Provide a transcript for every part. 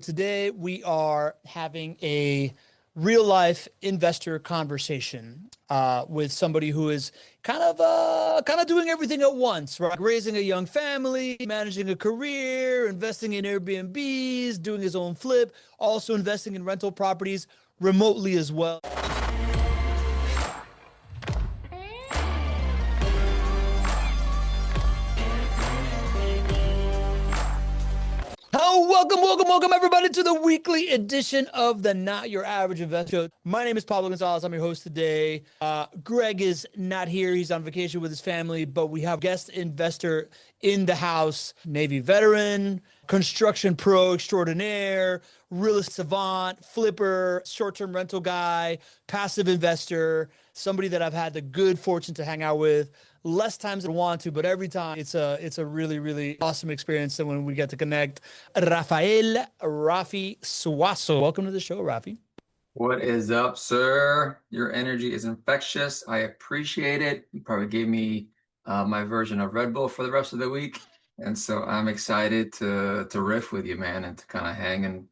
Today we are having a real life investor conversation with somebody who is kind of doing everything at once, right? Raising a young family, managing a career, investing in Airbnbs, doing his own flip, also investing in rental properties remotely as well. Oh, welcome, everybody, to the weekly edition of the Not Your Average Investor Show. My name is Pablo Gonzalez. I'm your host today. Greg is not here. He's on vacation with his family, but we have a guest investor in the house, Navy veteran, construction pro extraordinaire, real estate savant, flipper, short-term rental guy, passive investor, somebody that I've had the good fortune to hang out with less times than I want to, but every time it's a really awesome experience. And when we get to connect, Rafael, Rafi Suazo. Welcome to the show, Rafi. What is up, sir? Your energy is infectious. I appreciate it. You probably gave me my version of Red Bull for the rest of the week, and so I'm excited to riff with you, man, and to kind of hang and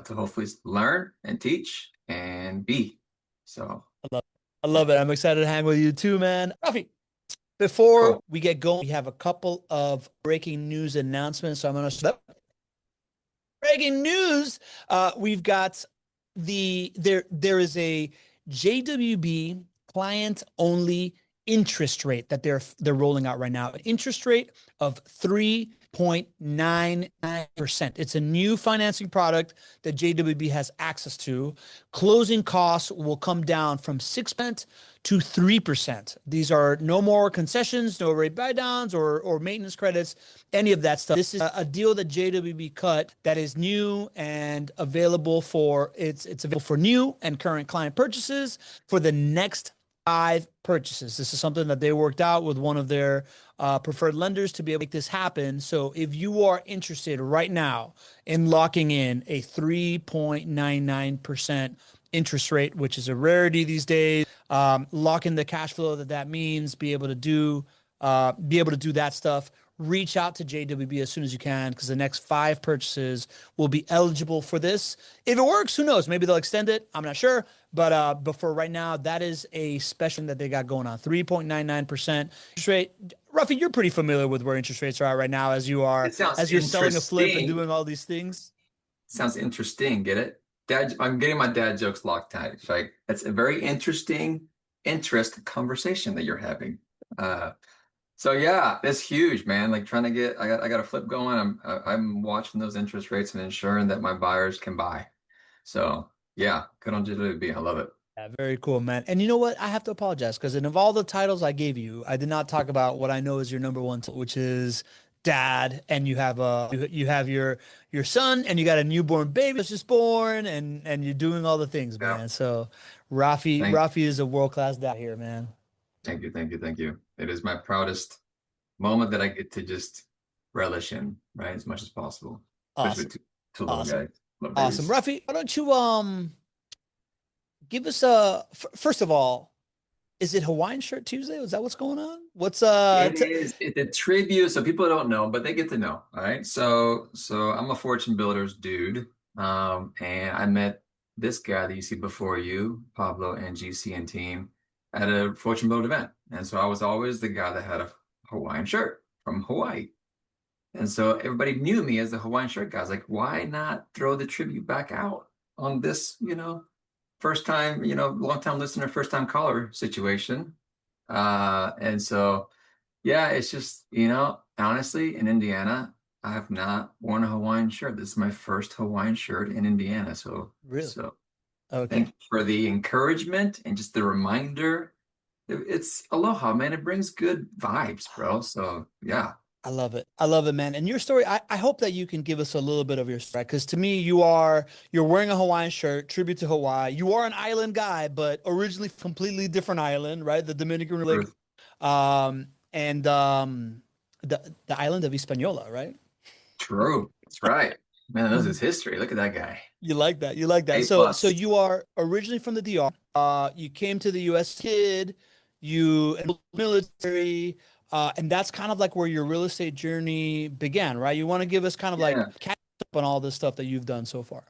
to hopefully learn and teach and be. So I love it. I'm excited to hang with you too, man. Rafi, before cool. we get going, we have a couple of breaking news announcements. So I'm going to start. Breaking news. We've got there is a JWB client only interest rate that they're rolling out right now. An interest rate of 3.99%. It's a new financing product that JWB has access to. Closing costs will come down from 6% to 3%. These are no more concessions, no rate buy downs or maintenance credits, any of that stuff. This is a deal that JWB cut that is new and available it's available for new and current client purchases for the next 5 purchases. This is something that they worked out with one of their preferred lenders to be able to make this happen. So if you are interested right now in locking in a 3.99% interest rate, which is a rarity these days, lock in the cash flow that means, be able to do that stuff. Reach out to JWB as soon as you can, because the next 5 purchases will be eligible for this. If it works, who knows? Maybe they'll extend it. I'm not sure. But for right now, that is a special that they got going on. 3.99% interest rate. Rafi, you're pretty familiar with where interest rates are at right now It sounds as you're selling a flip and interesting. doing all these things. Sounds interesting. Get it? Dad, I'm getting my dad jokes locked tight. It's like it's a very interest conversation that you're having. Uh, So yeah, it's huge, man. Like trying to get, I got a flip going. I'm watching those interest rates and ensuring that my buyers can buy. So yeah, good on JWB. I love it. Yeah, very cool, man. And you know what? I have to apologize because in of all the titles I gave you, I did not talk about what I know is your number one, which is dad, and you have your son, and you got a newborn baby that's just born, and you're doing all the things, Yeah. man. So Rafi Thank, Rafi is a world-class dad here, man. thank you. It is my proudest moment that I get to just relish in, right, as much as possible, especially Awesome, to little awesome, guys, little awesome. babies. Rafi, why don't you give us first of all, is it Hawaiian Shirt Tuesday? Is that what's going on? What's It is. It's a tribute, so people don't know, but they get to know. All right. So I'm a fortune builders dude. And I met this guy that you see before you, Pablo and GC and team, at a fortune builder event. And so I was always the guy that had a Hawaiian shirt from Hawaii. And so everybody knew me as the Hawaiian shirt guy. I was like, why not throw the tribute back out on this, first time, long time listener, first time caller situation. And so yeah, it's just, honestly, in Indiana, I have not worn a Hawaiian shirt. This is my first Hawaiian shirt in Indiana. So, really? so thank Okay. you for the encouragement and just the reminder. It's aloha, man. It brings good vibes, bro. So, yeah. I love it. I love it, man. And your story, I hope that you can give us a little bit of your story, because to me, you're wearing a Hawaiian shirt, tribute to Hawaii. You are an island guy, but originally completely different island, right? The Dominican Republic, Truth. and the island of Hispaniola, right? True. That's right. Man, that knows his history. Look at that guy. You like that. You like that. A So plus. you are originally from the DR. You came to the US kid, you enrolled in the military, and that's kind of like where your real estate journey began, right? You want to give us kind of like Yeah. catch on all this stuff that you've done so far?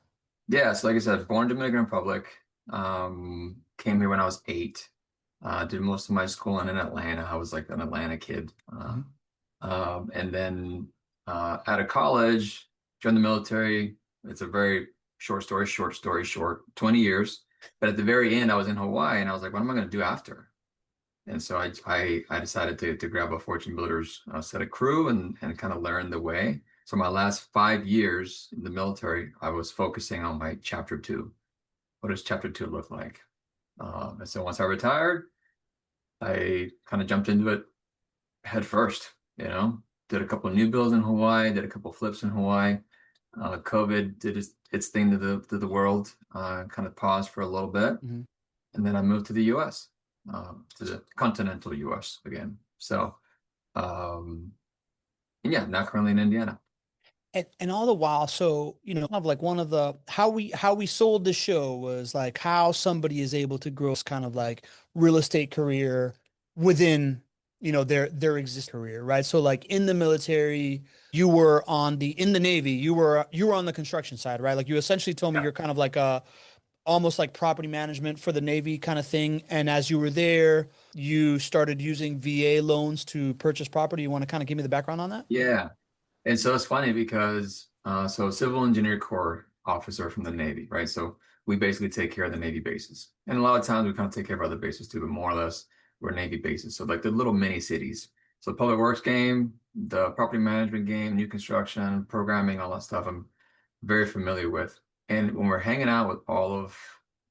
Yeah, so like I said, born Dominican Republic. Came here when I was 8. Did most of my schooling in Atlanta. I was like an Atlanta kid. Mhm. And then out of college, joined the military. It's a very short story short, 20 years. But at the very end, I was in Hawaii and I was like, what am I going to do after? And so I decided to grab a Fortune Builders set of crew and kind of learn the way. So my last 5 years in the military, I was focusing on my chapter two. What does chapter two look like? And so once I retired, I kind of jumped into it head first, did a couple of new builds in Hawaii, did a couple of flips in Hawaii. COVID did its thing to the world, kind of paused for a little bit. Mhm. And then I moved to the US, to the continental US again. So, um, and yeah, now currently in Indiana. And all the while, so kind of like one of the how we sold the show was like how somebody is able to grow this kind of like real estate career within their existing career, right? So like in the military, you were in the Navy, you were on the construction side, right? Like you essentially told me Yeah. you're kind of like a almost like property management for the Navy kind of thing. And as you were there, you started using VA loans to purchase property. You want to kind of give me the background on that? Yeah. And so it's funny because so civil engineer corps officer from the Navy, right? So we basically take care of the Navy bases. And a lot of times we kind of take care of other bases too, but more or less we're Navy bases. So like the little mini cities. So public works game, the property management game, new construction, programming, all that stuff I'm very familiar with. And when we're hanging out with all of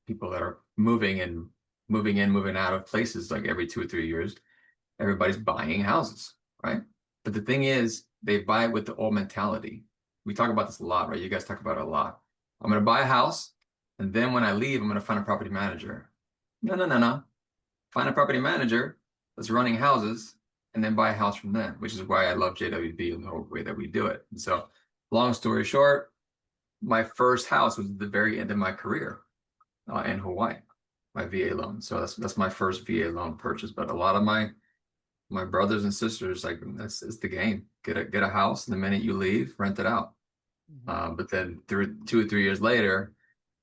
people that are moving in, moving out of places like every 2 or 3 years, everybody's buying houses, right? But the thing is, they buy it with the old mentality. We talk about this a lot, right? You guys talk about it a lot. I'm going to buy a house, and then when I leave, I'm going to find a property manager. No, no, no, no. Find a property manager that's running houses, and then buy a house from them, which is why I love JWB and the whole way that we do it. And so, long story short, my first house was at the very end of my career in Hawaii, my VA loan. So that's my first VA loan purchase. But a lot of my brothers and sisters, like that's it's the game. Get a house, and the minute you leave, rent it out. Mhm. But then 2 or 3 years later,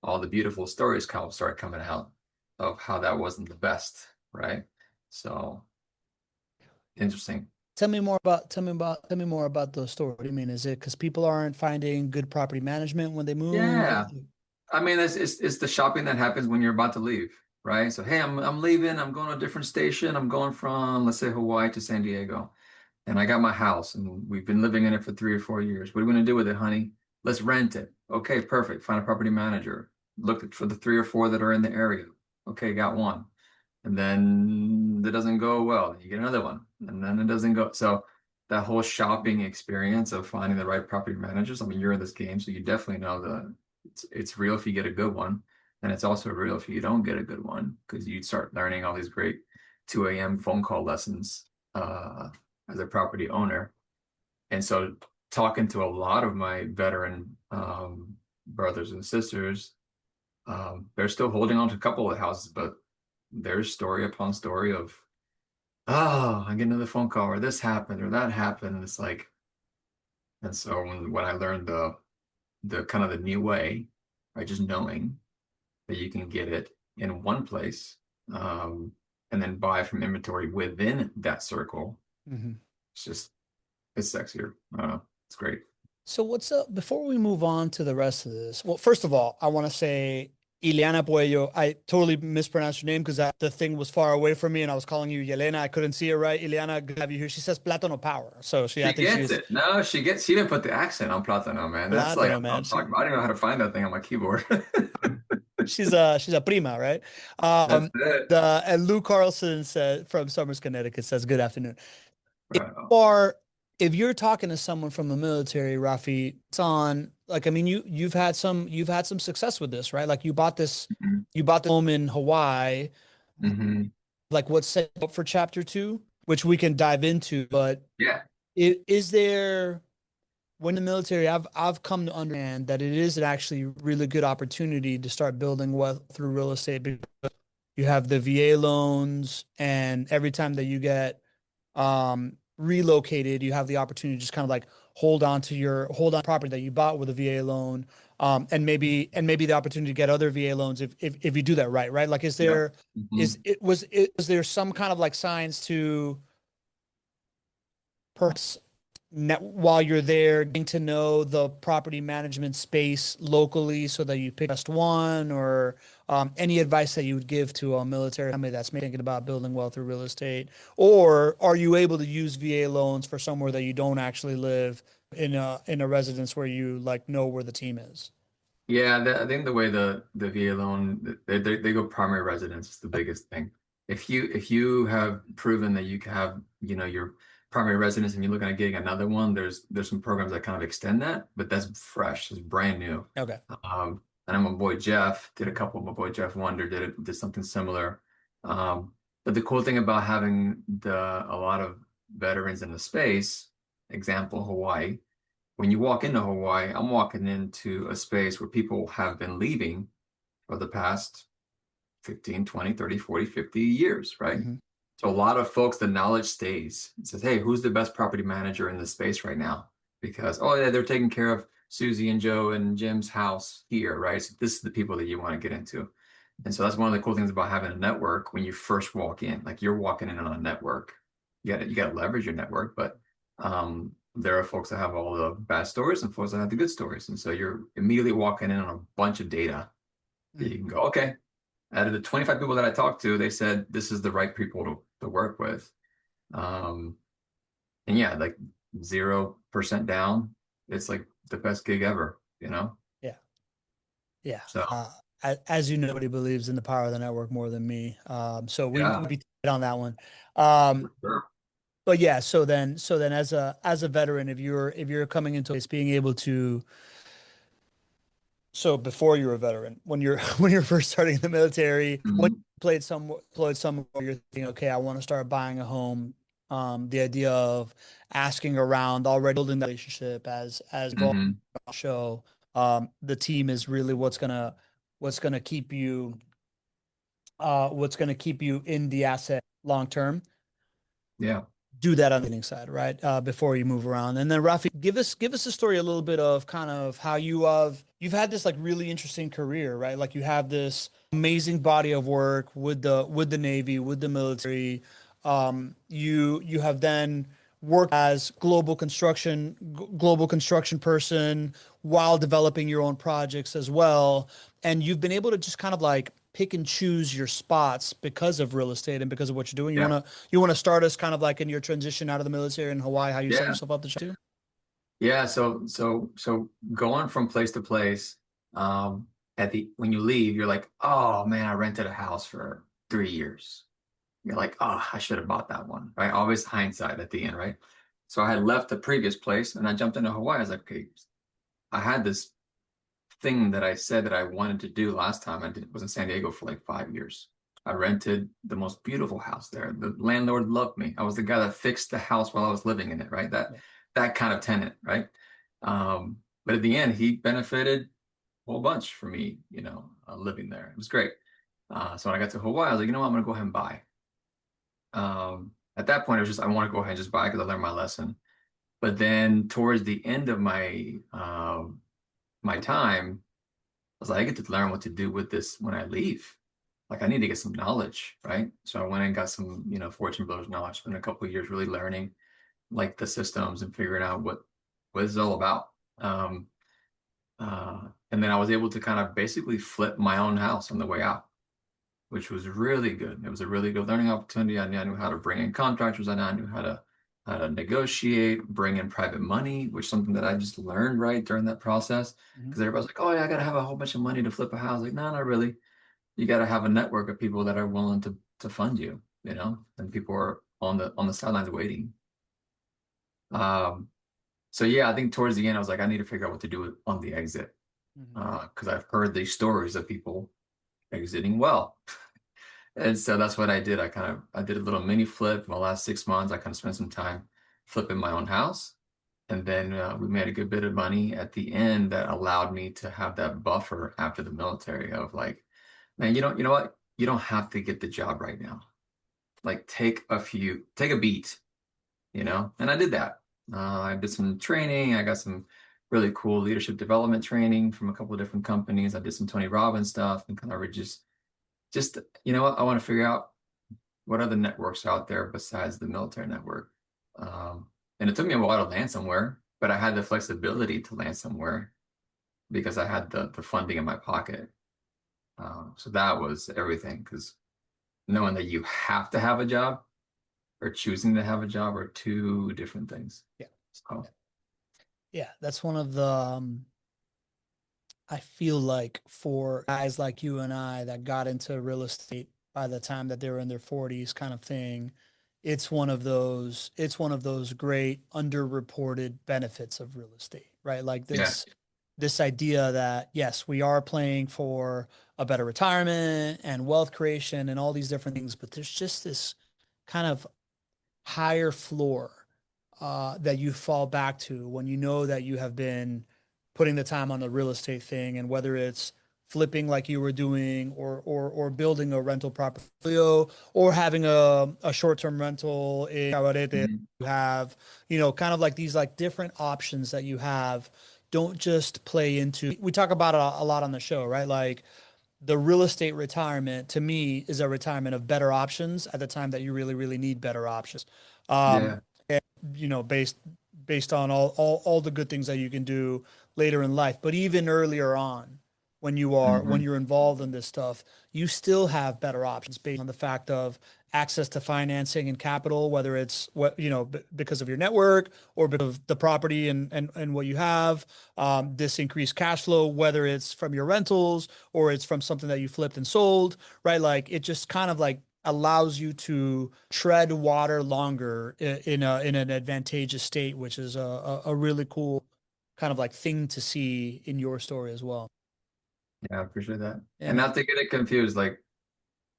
all the beautiful stories start coming out of how that wasn't the best, right? So interesting. Tell me more about those stories. What do you mean? Is it because people aren't finding good property management when they move? Yeah. I mean, it's the shopping that happens when you're about to leave, right? So hey, I'm leaving. I'm going to a different station. I'm going from, let's say, Hawaii to San Diego. And I got my house and we've been living in it for 3 or 4 years. What are we going to do with it, honey? Let's rent it. Okay, perfect. Find a property manager. Look for the 3 or 4 that are in the area. Okay, got one. And then that doesn't go well. You get another one. And then it doesn't go. So that whole shopping experience of finding the right property managers, I mean, you're in this game, so you definitely know that it's real if you get a good one. And it's also real if you don't get a good one, because you start learning all these great 2 a.m. phone call lessons as a property owner. And so talking to a lot of my veteran brothers and sisters, they're still holding on to a couple of houses, but there's story upon story of, oh, I get another phone call or this happened or that happened. And it's like, and so when I learned the kind of the new way, by just knowing that you can get it in one place, um, and then buy from inventory within that circle, Mhm. it's just it's sexier. I don't know. It's great. So what's up? Before we move on to the rest of this, well, first of all, I want to say Ileana Puello. I totally mispronounced your name because the thing was far away from me and I was calling you Yelena. I couldn't see it right. Ileana, good to have you here. She says Plátano Power. So I She think gets she's it. No, she didn't put the accent on Platano, man. That's like Plátano, man. I'm talking about. I don't even know how to find that thing on my keyboard. She's a prima, right? That's Um, it. the and Lou Carlson said from Somers, Connecticut says good afternoon. Right on. Or if you're talking to someone from the military, Rafi, it's on like I mean you've had some success with this, right? Like Mhm. you bought the home in Hawaii, Mhm. like what's set up for chapter two, which we can dive into, but Yeah. is there when the military, I've come to understand that it is an actually really good opportunity to start building wealth through real estate because you have the VA loans and every time that you get relocated, you have the opportunity to just kind of like hold on property that you bought with a VA loan, and maybe the opportunity to get other VA loans if you do that right, right? Like, Yeah. Hmm. is there some kind of like science to perhaps while you're there, getting to know the property management space locally so that you pick just one, or any advice that you would give to a military family that's thinking about building wealth through real estate? Or are you able to use VA loans for somewhere that you don't actually live in a residence where you like know where the team is? Yeah, I think the way the VA loan they go primary residence is the biggest thing. If you have proven that you can have your primary residence and you're looking at getting another one, there's some programs that kind of extend that, but that's fresh, it's brand new. Okay. And then my boy Jeff did a couple. My boy Jeff Wonder did something similar. But the cool thing about having a lot of veterans in the space, example Hawaii. When you walk into Hawaii, I'm walking into a space where people have been leaving for the past 15, 20, 30, 40, 50 years, right? Hmm. So a lot of folks, the knowledge stays. It says, hey, who's the best property manager in the space right now? Because, oh yeah, they're taking care of Susie and Joe and Jim's house here, right? So this is the people that you want to get into. And so that's one of the cool things about having a network when you first walk in. Like you're walking in on a network. You got to leverage your network, but there are folks that have all the bad stories and folks that have the good stories. And so you're immediately walking in on a bunch of data that you can go, okay, out of the 25 people that I talked to, they said this is the right people to work with. Um, and yeah, like 0% down, it's like the best gig ever, you know? Yeah. Yeah. So As you know, nobody believes in the power of the network more than me. So yeah, we'd be tight on that one. Um, for sure. but yeah, so then as a veteran, if you're coming into this being able to, so before you're a veteran, when you're when you're first starting in the military, when Mhm. you played some where you're thinking, okay, I want to start buying a home. The idea of asking around, already building that relationship as involved Mhm. in the show, the team is really what's gonna keep you in the asset long term. Yeah. Do that on the dating side, right? Before you move around. And then Rafi, give us a story a little bit of kind of how you've had this like really interesting career, right? Like you have this amazing body of work with the Navy, with the military. You have then worked as global construction person while developing your own projects as well. And you've been able to just kind of like pick and choose your spots because of real estate and because of what you're doing. Yeah. You want to start us kind of like in your transition out of the military in Hawaii, how you set Yeah. yourself up to do? Yeah. So going from place to place, at the when you leave, you're like, oh man, I rented a house for 3 years. You're like, oh, I should have bought that one, right? Always hindsight at the end, right? So I had left the previous place and I jumped into Hawaii. I was like, okay, I had this thing that I said that I wanted to do last time. Was in San Diego for like 5 years. I rented the most beautiful house there. The landlord loved me. I was the guy that fixed the house while I was living in it, right? That kind of tenant, right? But at the end, he benefited a whole bunch for me, living there. It was great. So when I got to Hawaii, I was like, you know what, I'm gonna go ahead and buy. At that point, it was just I want to go ahead and just buy because I learned my lesson. But then towards the end of my time, I was like, I get to learn what to do with this when I leave. Like I need to get some knowledge, right? So I went and got some, Fortune Builders knowledge. Spent a couple of years really learning like the systems and figuring out what it's all about. And then I was able to kind of basically flip my own house on the way out, which was really good. It was a really good learning opportunity. I knew how to bring in contractors. I knew how to negotiate, bring in private money, which is something that I just learned right during that process. Mhm. Because everybody's like, oh yeah, I gotta have a whole bunch of money to flip a house. Like, no, not really. You gotta have a network of people that are willing to fund you, and people are on the sidelines waiting. Um, so yeah, I think towards the end, I was like, I need to figure out what to do on the exit. Mhm. Because I've heard these stories of people exiting well. And so that's what I did. I did a little mini flip in the last 6 months. I kind of spent some time flipping my own house. And then we made a good bit of money at the end that allowed me to have that buffer after the military of like, man, you know what? You don't have to get the job right now. Like take a beat, And I did that. I did some training. I got some really cool leadership development training from a couple of different companies. I did some Tony Robbins stuff and kind of just you know what? I want to figure out what other networks are out there besides the military network. And it took me a while to land somewhere, but I had the flexibility to land somewhere because I had the funding in my pocket. So that was everything because knowing that you have to have a job or choosing to have a job are two different things. Yeah. So Yeah, that's one of the I feel like for guys like you and I that got into real estate by the time that they were in their 40s kind of thing, it's one of those great underreported benefits of real estate, right? Like yeah, this idea that yes, we are playing for a better retirement and wealth creation and all these different things, but there's just this kind of higher floor that you fall back to when you know that you have been putting the time on the real estate thing, and whether it's flipping like you were doing, or building a rental portfolio, or having a short-term rental in Cabarete. mhm, You have, kind of like these like different options that you have. Don't just play into, we talk about it a lot on the show, right? Like the real estate retirement to me is a retirement of better options at the time that you really, really need better options. yeah, Based on all the good things that you can do later in life. But even earlier on, when hmm you're involved in this stuff, you still have better options based on the fact of access to financing and capital, whether it's because of your network or because of the property and what you have, this increased cash flow, whether it's from your rentals or it's from something that you flipped and sold, right? Like it just kind of like allows you to tread water longer in an advantageous state, which is a really cool kind of like thing to see in your story as well. yeah, I appreciate that. Yeah, And man. not to get it confused, like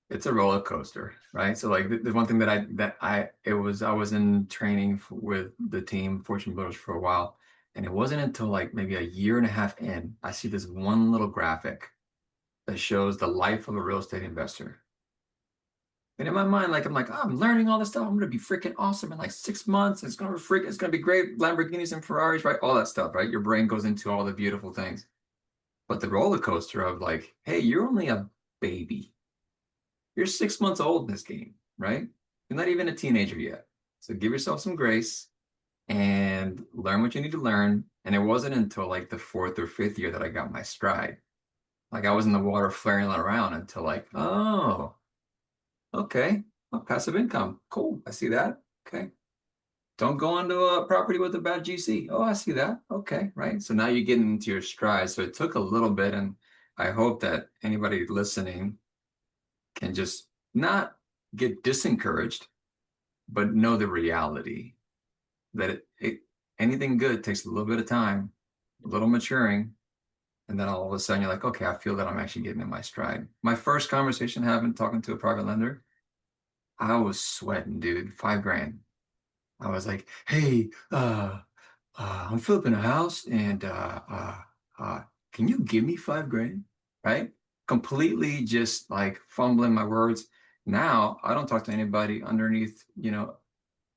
it's a roller coaster, right? So like the one thing I was in training with the team Fortune Builders for a while, and it wasn't until like maybe a year and a half in, I see this one little graphic that shows the life of a real estate investor. And in my mind, like I'm like, oh, I'm learning all this stuff. I'm gonna be freaking awesome in like 6 months. It's gonna be great. Lamborghinis and Ferraris, right? All that stuff, right? Your brain goes into all the beautiful things. But the roller coaster of like, hey, you're only a baby. You're 6 months old in this game, right? You're not even a teenager yet. So give yourself some grace and learn what you need to learn. And it wasn't until like the fourth or fifth year that I got my stride. Like I was in the water flaring around until like, oh, okay. Oh, passive income. Cool. I see that. Okay. Don't go onto a property with a bad GC. Oh, I see that. Okay. Right. So now you're getting into your stride. So it took a little bit. And I hope that anybody listening can just not get disencouraged, but know the reality that anything good takes a little bit of time, a little maturing, and then all of a sudden you're like, okay, I feel that I'm actually getting in my stride. My first conversation having talking to a private lender, I was sweating, dude. 5 grand. I was like, hey, I'm flipping a house and can you give me 5 grand? Right? Completely just like fumbling my words. Now I don't talk to anybody underneath,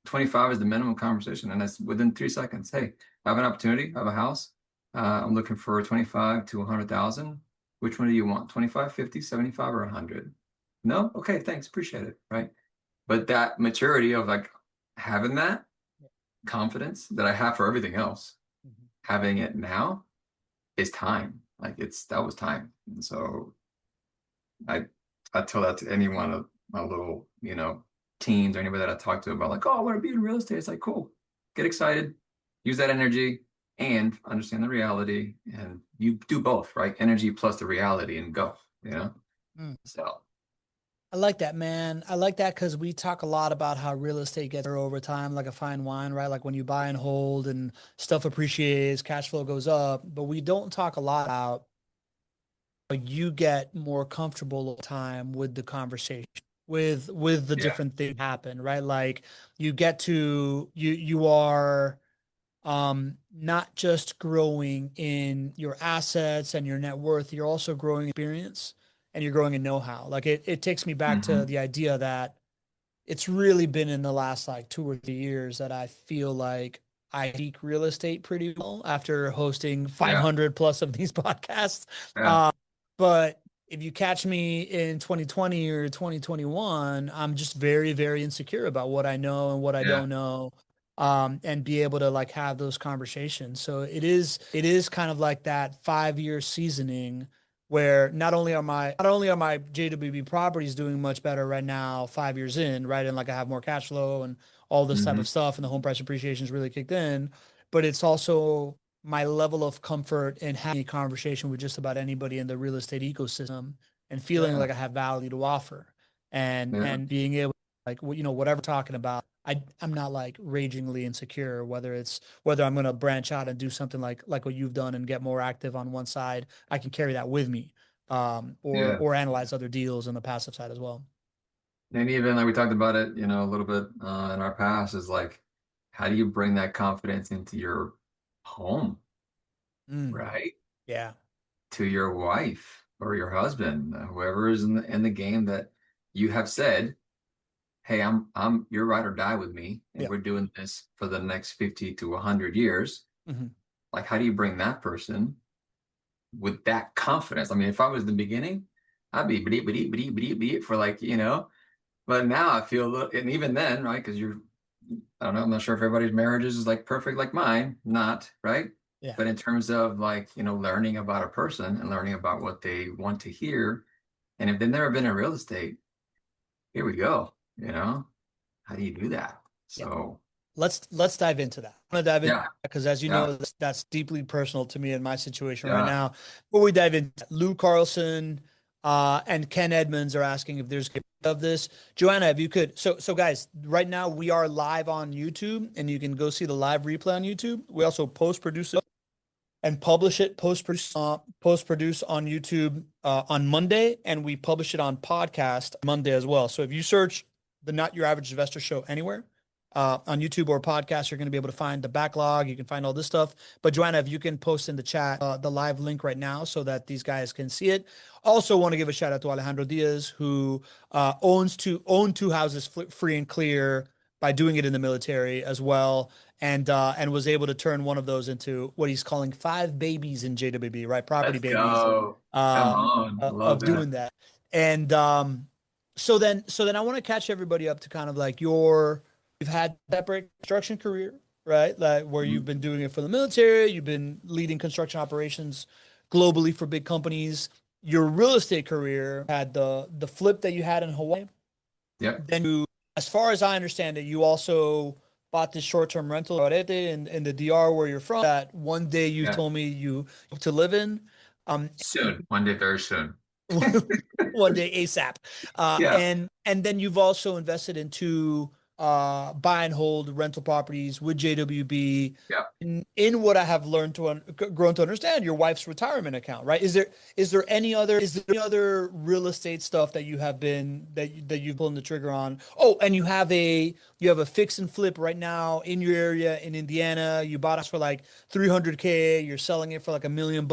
25 is the minimum conversation, and that's within 3 seconds. Hey, I have an opportunity, I have a house. I'm looking for 25 to 100,000. Which one do you want? 25, 50, 75, or 100? No? Okay, thanks. Appreciate it. Right. But that maturity of like having that confidence that I have for everything else, Mhm. having it now is time. Like that was time. And so I I tell that to any one of my little, teens or anybody that I talk to about like, oh, I want to be in real estate. It's like, cool. Get excited, use that energy and understand the reality. And you do both, right? Energy plus the reality and go. Mm. So I like that, man. I like that because we talk a lot about how real estate gets better over time, like a fine wine, right? Like when you buy and hold and stuff appreciates, cash flow goes up. But we don't talk a lot about how you get more comfortable over time with the conversation, with the yeah. different things happen, right? Like you are not just growing in your assets and your net worth, you're also growing in experience and you're growing in know-how. Like it takes me back to hmm the idea that it's really been in the last like 2 or 3 years that I feel like I speak real estate pretty well after hosting Yeah. 500 plus of these podcasts. Yeah. But if you catch me in 2020 or 2021, I'm just very, very insecure about what I know and what I Yeah. don't know. And be able to like have those conversations. So it is kind of like that 5 year seasoning where not only are my JWB properties doing much better right now, 5 years in, right? And like I have more cash flow and all this type Hmm. of stuff, and the home price appreciation is really kicked in, but it's also my level of comfort in having a conversation with just about anybody in the real estate ecosystem and feeling Yeah. like I have value to offer and Yeah. and being able like whatever talking about. I'm not like ragingly insecure whether I'm going to branch out and do something like what you've done and get more active on one side. I can carry that with me, or Yeah. or analyze other deals on the passive side as well. And even like we talked about it, a little bit in our past is like, how do you bring that confidence into your home, Mm, right? yeah, To your wife or your husband, whoever is in the game that you have said, hey, I'm you're ride or die with me, and yeah, we're doing this for the next 50 to 100 years. hmm Like, how do you bring that person with that confidence? I mean, if I was the beginning, I'd be bleep, bleep, bleep, bleep, bleep for like. But now I feel a little, and even then, right? Because I don't know, I'm not sure if everybody's marriages is like perfect like mine, not, right? yeah, But in terms of like, learning about a person and learning about what they want to hear, and if they've never been in real estate, here we go. How do you do that? yeah. So, Let's dive into that. I want to dive into yeah, that because, as you yeah, know, that's deeply personal to me in my situation right yeah. now. Before we dive into Lou Carlson, and Ken Edmonds are asking if there's of this. Joanna, if you could, so guys, right now we are live on YouTube, and you can go see the live replay on YouTube. We also post produce it and publish it post produce on YouTube on Monday, and we publish it on podcast Monday as well. So if you search the Not Your Average Investor Show anywhere on YouTube or podcast, you're going to be able to find the backlog. You can find all this stuff. But Joanna, if you can post in the chat the live link right now so that these guys can see it. Also, want to give a shout out to Alejandro Diaz, who owned two houses free and clear by doing it in the military as well, and was able to turn one of those into what he's calling five babies in JWB, right? Property Let's babies go. Come um, on. I love of that. doing that. And so then I want to catch everybody up to kind of like you've had separate construction career, right? Like where you've Mhm. been doing it for the military, you've been leading construction operations globally for big companies. Your real estate career had the flip that you had in Hawaii. Yep. Then as far as I understand it, you also bought this short-term rental Cabarete in the DR where you're from. That one day you Yeah. told me you hope to live in. Um, Soon. One day, very soon. one day ASAP. Yeah. And then you've also invested into buy and hold rental properties with JWB Yeah. in what I have learned grown to understand your wife's retirement account, right? Is there any other real estate stuff that you have been that you've pulled the trigger on? Oh, and you have a fix and flip right now in your area in Indiana. You bought us for like 300K. You're selling it for like $1 million.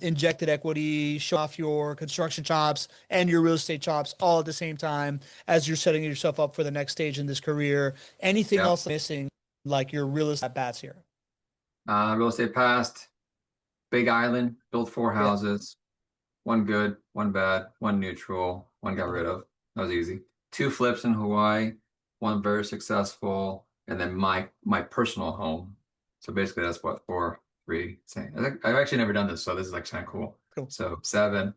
Injected equity, show off your construction chops and your real estate chops all at the same time as you're setting yourself up for the next stage in this career. Anything Yeah. else missing, like your real estate bats here? Real estate past, Big Island, built four Yeah. houses, one good, one bad, one neutral, one got rid of. That was easy. Two flips in Hawaii, one very successful, and then my personal home. So basically that's what, four, three, same. I've actually never done this, so this is like kind of cool. Cool. So seven.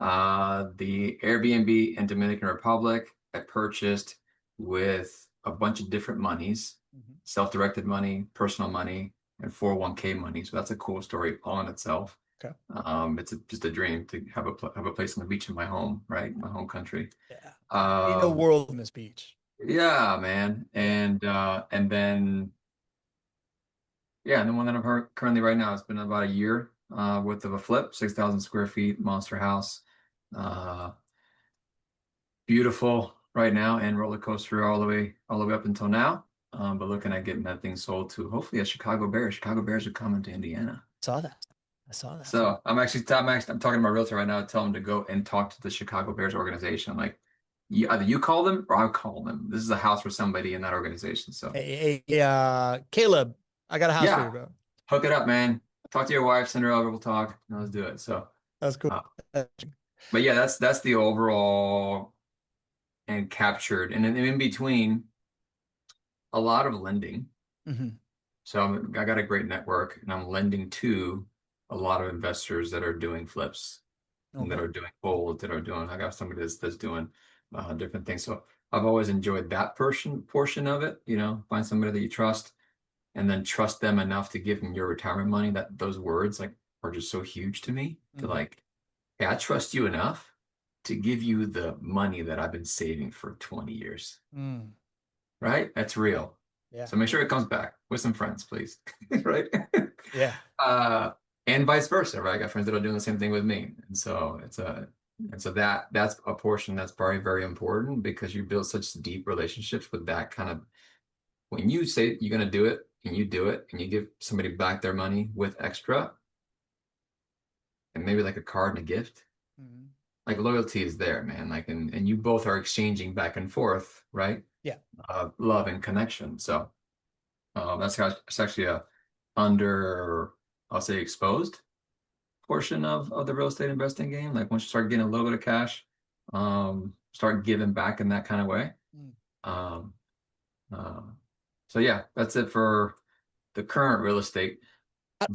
The Airbnb in Dominican Republic I purchased with a bunch of different monies, Mhm. self-directed money, personal money, and 401k money. So that's a cool story all in itself. Okay. It's just a dream to have a place on the beach in my home, right? My home country. Yeah. Ain't no Um, world in this beach. yeah, man. Yeah. And then yeah, and the one that I'm currently right now, it's been about a year worth of a flip, 6,000 square feet, monster house. Uh, Beautiful right now, and roller coaster all the way up until now. But looking at getting that thing sold to hopefully a Chicago Bears. Chicago Bears are coming to Indiana. Saw that. I saw that. So I'm talking to my realtor right now to tell him to go and talk to the Chicago Bears organization. Like, either you call them or I'll call them. This is a house for somebody in that organization. So Caleb, I got a house for you, yeah, bro. hook it up, man. Talk to your wife, send her over, we'll talk. Let's do it. So, That's cool. uh, but yeah, that's the overall and captured. And then in between, a lot of lending. Hmm. So I got a great network, and I'm lending to a lot of investors that are doing flips and that Okay. are doing hold, that are doing. I got somebody that's doing different things. So I've always enjoyed that portion of it. Find somebody that you trust, and then trust them enough to give them your retirement money. That those words like are just so huge to me. To Hmm. like, hey, I trust you enough to give you the money that I've been saving for 20 years. Mm. Right? That's Yeah. real. Yeah. So make sure it comes back with some friends, please. Right? Yeah. Uh, and vice versa, right? I got friends that are doing the same thing with me. And so that's a portion that's probably very important because you build such deep relationships with that kind of when you say you're gonna do it and you do it and you give somebody back their money with extra and maybe like a card and a gift, Hmm. like loyalty is there, man. Like and you both are exchanging back and forth, right? Yeah. Love and connection. So it's actually a under, I'll say, exposed portion of the real estate investing game. Like once you start getting a little bit of cash, start giving back in that kind of way. Mm. Um, uh, so yeah, that's it for the current real estate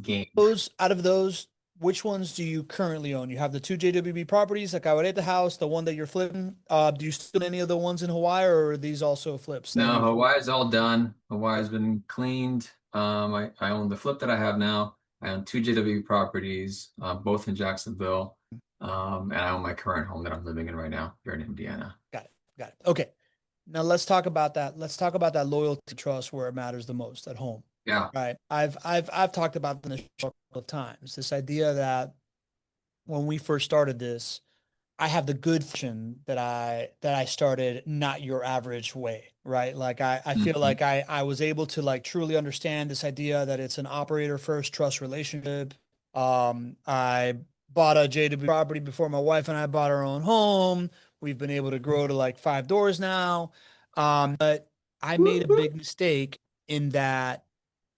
game. Out of those, which ones do you currently own? You have the two JWB properties, the Cabarete house, the one that you're flipping. Do you still own any of the ones in Hawaii, or are these also flips that No, you've? Hawaii's all done. Hawaii's Okay. been cleaned. I own the flip that I have now. I own two JW properties, both in Jacksonville. And I own my current home that I'm living in right now here in Indiana. Got it. Got it. Okay. Now let's talk about that. Let's talk about that loyalty trust where it matters the most at home. Yeah. Right. I've talked about this a couple of times. This idea that when we first started this, I have the good fortune that I started not your average way, right? Like I feel Mhm. like I was able to like truly understand this idea that it's an operator first trust relationship. I bought a JW property before my wife and I bought our own home. We've been able to grow to like 5 doors now. But I made a Whoop, whoop. big mistake in that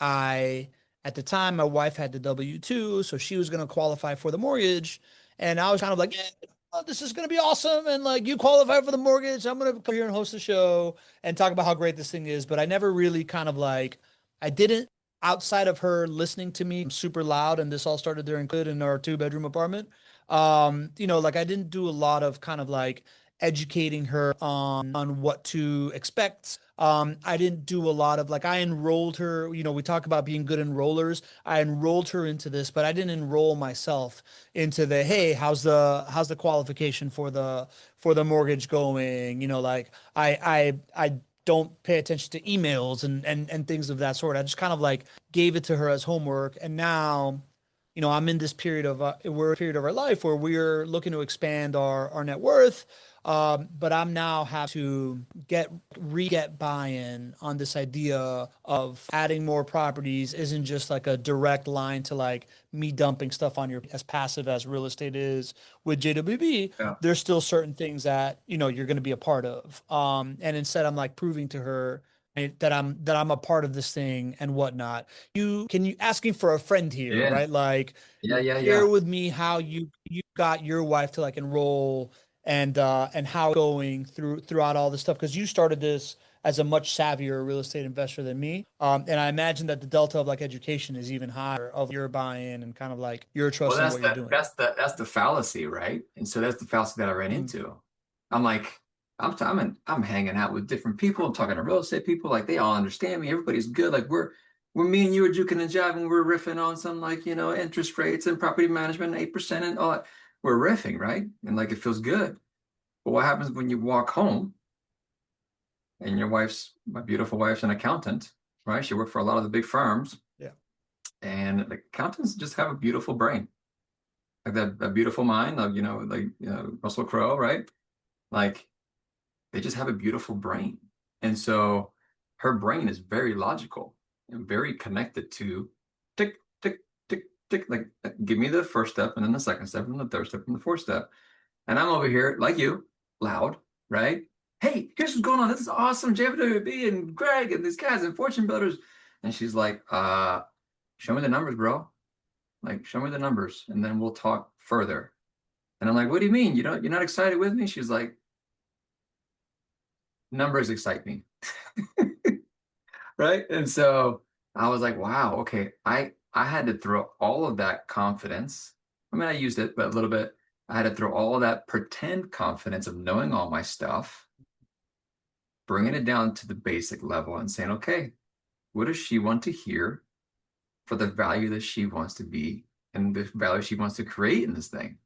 I at the time my wife had the W-2, so she was going to qualify for the mortgage. And I was kind of like, yeah, oh, this is going to be awesome. And like, you qualify for the mortgage. I'm going to come here and host a show and talk about how great this thing is. But I never really kind of like, I didn't, outside of her listening to me super loud. And this all started during COVID in our two-bedroom apartment. Like I didn't do a lot of kind of like educating her on what to expect. I didn't do a lot of like I enrolled her. We talk about being good enrollers. I enrolled her into this, but I didn't enroll myself into the hey, how's the qualification for the mortgage going? Like I don't pay attention to emails and things of that sort. I just kind of like gave it to her as homework, and now I'm in this period of we're in a period of our life where we're looking to expand our net worth. But I'm now have to get buy-in on this idea of adding more properties isn't just like a direct line to like me dumping stuff on your as passive as real estate is with JWB. Yeah. There's still certain things that you're going to be a part of. And instead I'm like proving to her that I'm a part of this thing and whatnot. You asking for a friend here, Yeah. right? Like Yeah. Yeah. share Yeah. with me how you got your wife to like enroll and how it's going throughout all this stuff because you started this as a much savvier real estate investor than me. And I imagine that the delta of like education is even higher of your buy-in and kind of like your Well, trust in that's what you're the doing. that's the that's the fallacy, right? And so that's the fallacy that I ran Mm. into. I'm like, I'm hanging out with different people. I'm talking to real estate people, like they all understand me. Everybody's good. Like we're me and you are juking and jiving. We're riffing on some like interest rates and property management, 8% and all that. We're riffing, right? And like it feels good. But what happens when you walk home and my beautiful wife's an accountant, right? She worked for a lot of the big firms, Yeah. and the accountants just have a beautiful brain like that beautiful mind of Russell Crowe, right? Like they just have a beautiful brain, and so her brain is very logical and very connected to tick tick tick tick. Like give me the first step, and then the second step, and the third step, and the fourth step, and I'm over here like you, loud. right? Hey, here's what's going on. This is awesome. JWB and Greg and these guys and Fortune Builders. And she's like, show me the numbers, bro. Like, show me the numbers, and then we'll talk further. And I'm like, what do you mean? You're not excited with me? She's like, numbers excite me. Right? And so I was like, wow, okay. I had to throw all of that confidence. I mean, I used it, but a little bit. I had to throw all of that pretend confidence of knowing all my stuff, bringing it down to the basic level and saying, okay, what does she want to hear for the value that she wants to be and the value she wants to create in this thing?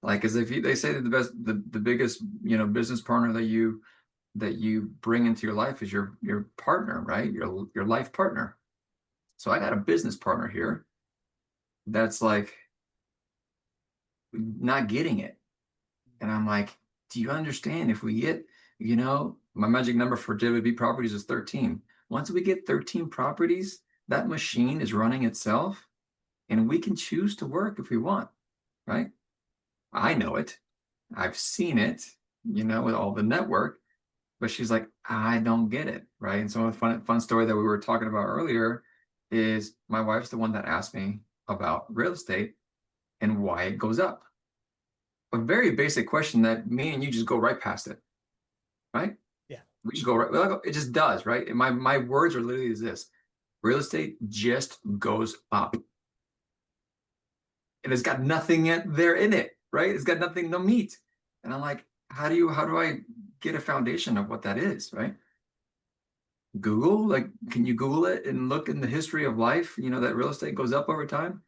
Like, as if they say that the biggest, business partner that you bring into your life is your partner, right? Your life partner. So I got a business partner here that's like not getting it. And I'm like, do you understand if we get, my magic number for JWB properties is 13. Once we get 13 properties, that machine is running itself and we can choose to work if we want, right? I know it. I've seen it, with all the network. But she's like, I don't get it, right? And so a fun story that we were talking about earlier is my wife's the one that asked me about real estate and why it goes up. A very basic question that me and you just go right past it, right? Yeah. We just go right, well, it just does, right? And my words are literally this: real estate just goes up. And it's got nothing yet there in it, right? It's got nothing, no meat. And I'm like, how do I get a foundation of what that is, right? Google, like, can you Google it and look in the history of life, that real estate goes up over time?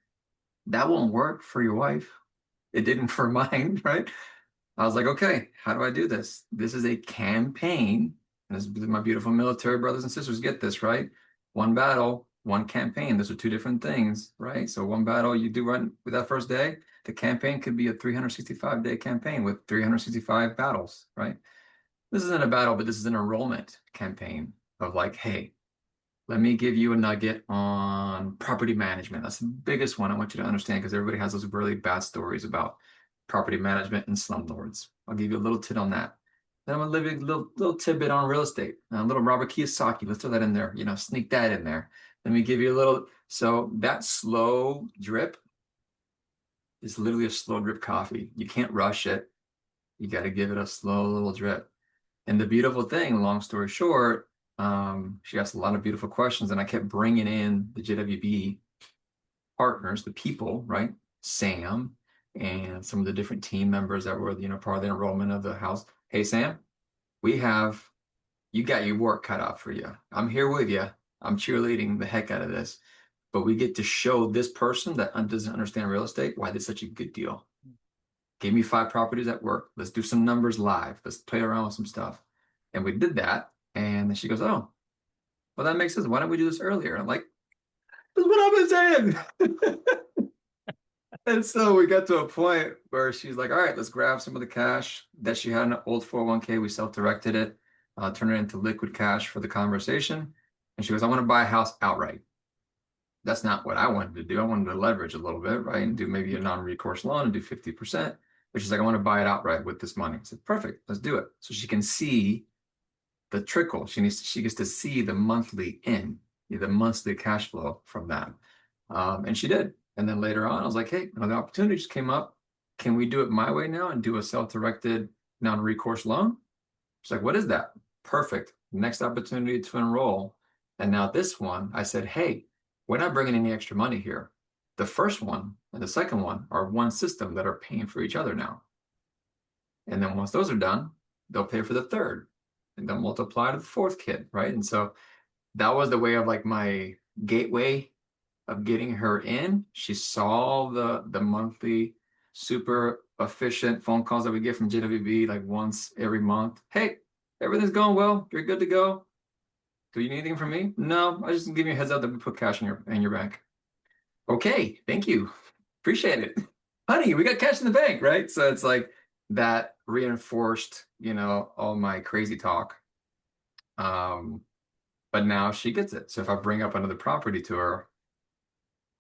That won't work for your wife. It didn't for mine, right? I was like, okay, how do I do this? This is a campaign. And this, my beautiful military brothers and sisters get this, right? One battle, one campaign. Those are two different things, right? So one battle you do run with that first day, the campaign could be a 365-day campaign with 365 battles, right? This isn't a battle, but this is an enrollment campaign of like, hey, let me give you a nugget on property management. That's the biggest one I want you to understand because everybody has those really bad stories about property management and slumlords. I'll give you a little tit on that. Then I'm gonna leave you a little tidbit on real estate. A little Robert Kiyosaki. Let's throw that in there. Sneak that in there. Let me give you a little. So that slow drip is literally a slow drip coffee. You can't rush it. You got to give it a slow little drip. And the beautiful thing, long story short, she asked a lot of beautiful questions, and I kept bringing in the JWB partners, the people, right? Sam and some of the different team members that were, part of the enrollment of the house. Hey, Sam, you got your work cut out for you. I'm here with you. I'm cheerleading the heck out of this. But we get to show this person that doesn't understand real estate why this is such a good deal. Give me 5 properties at work. Let's do some numbers live. Let's play around with some stuff. And we did that. And then she goes, oh, well, that makes sense. Why don't we do this earlier? And I'm like, that's what I've been saying. And so we got to a point where she's like, all right, let's grab some of the cash that she had in an old 401k. We self-directed it, turn it into liquid cash for the conversation. And she goes, I want to buy a house outright. That's not what I wanted to do. I wanted to leverage a little bit, right? And do maybe a non-recourse loan and do 50%. But she's like, I want to buy it outright with this money. I said, perfect, let's do it. So she can see the trickle. She gets to see the monthly the monthly cash flow from that. And she did. And then later on, I was like, hey, another opportunity just came up. Can we do it my way now and do a self-directed non-recourse loan? She's like, what is that? Perfect. Next opportunity to enroll. And now this one, I said, hey, we're not bringing any extra money here. The first one and the second one are one system that are paying for each other now. And then once those are done, they'll pay for the third and then multiply to the fourth kid, right? And so that was the way of like my gateway of getting her in. She saw the monthly super efficient phone calls that we get from JWB like once every month. Hey, everything's going well. You're good to go. Do you need anything from me? No, I just give you a heads up that we put cash in your bank. Okay, thank you. Appreciate it. Honey, we got cash in the bank, right? So it's like that reinforced, all my crazy talk. But now she gets it. So if I bring up another property to her,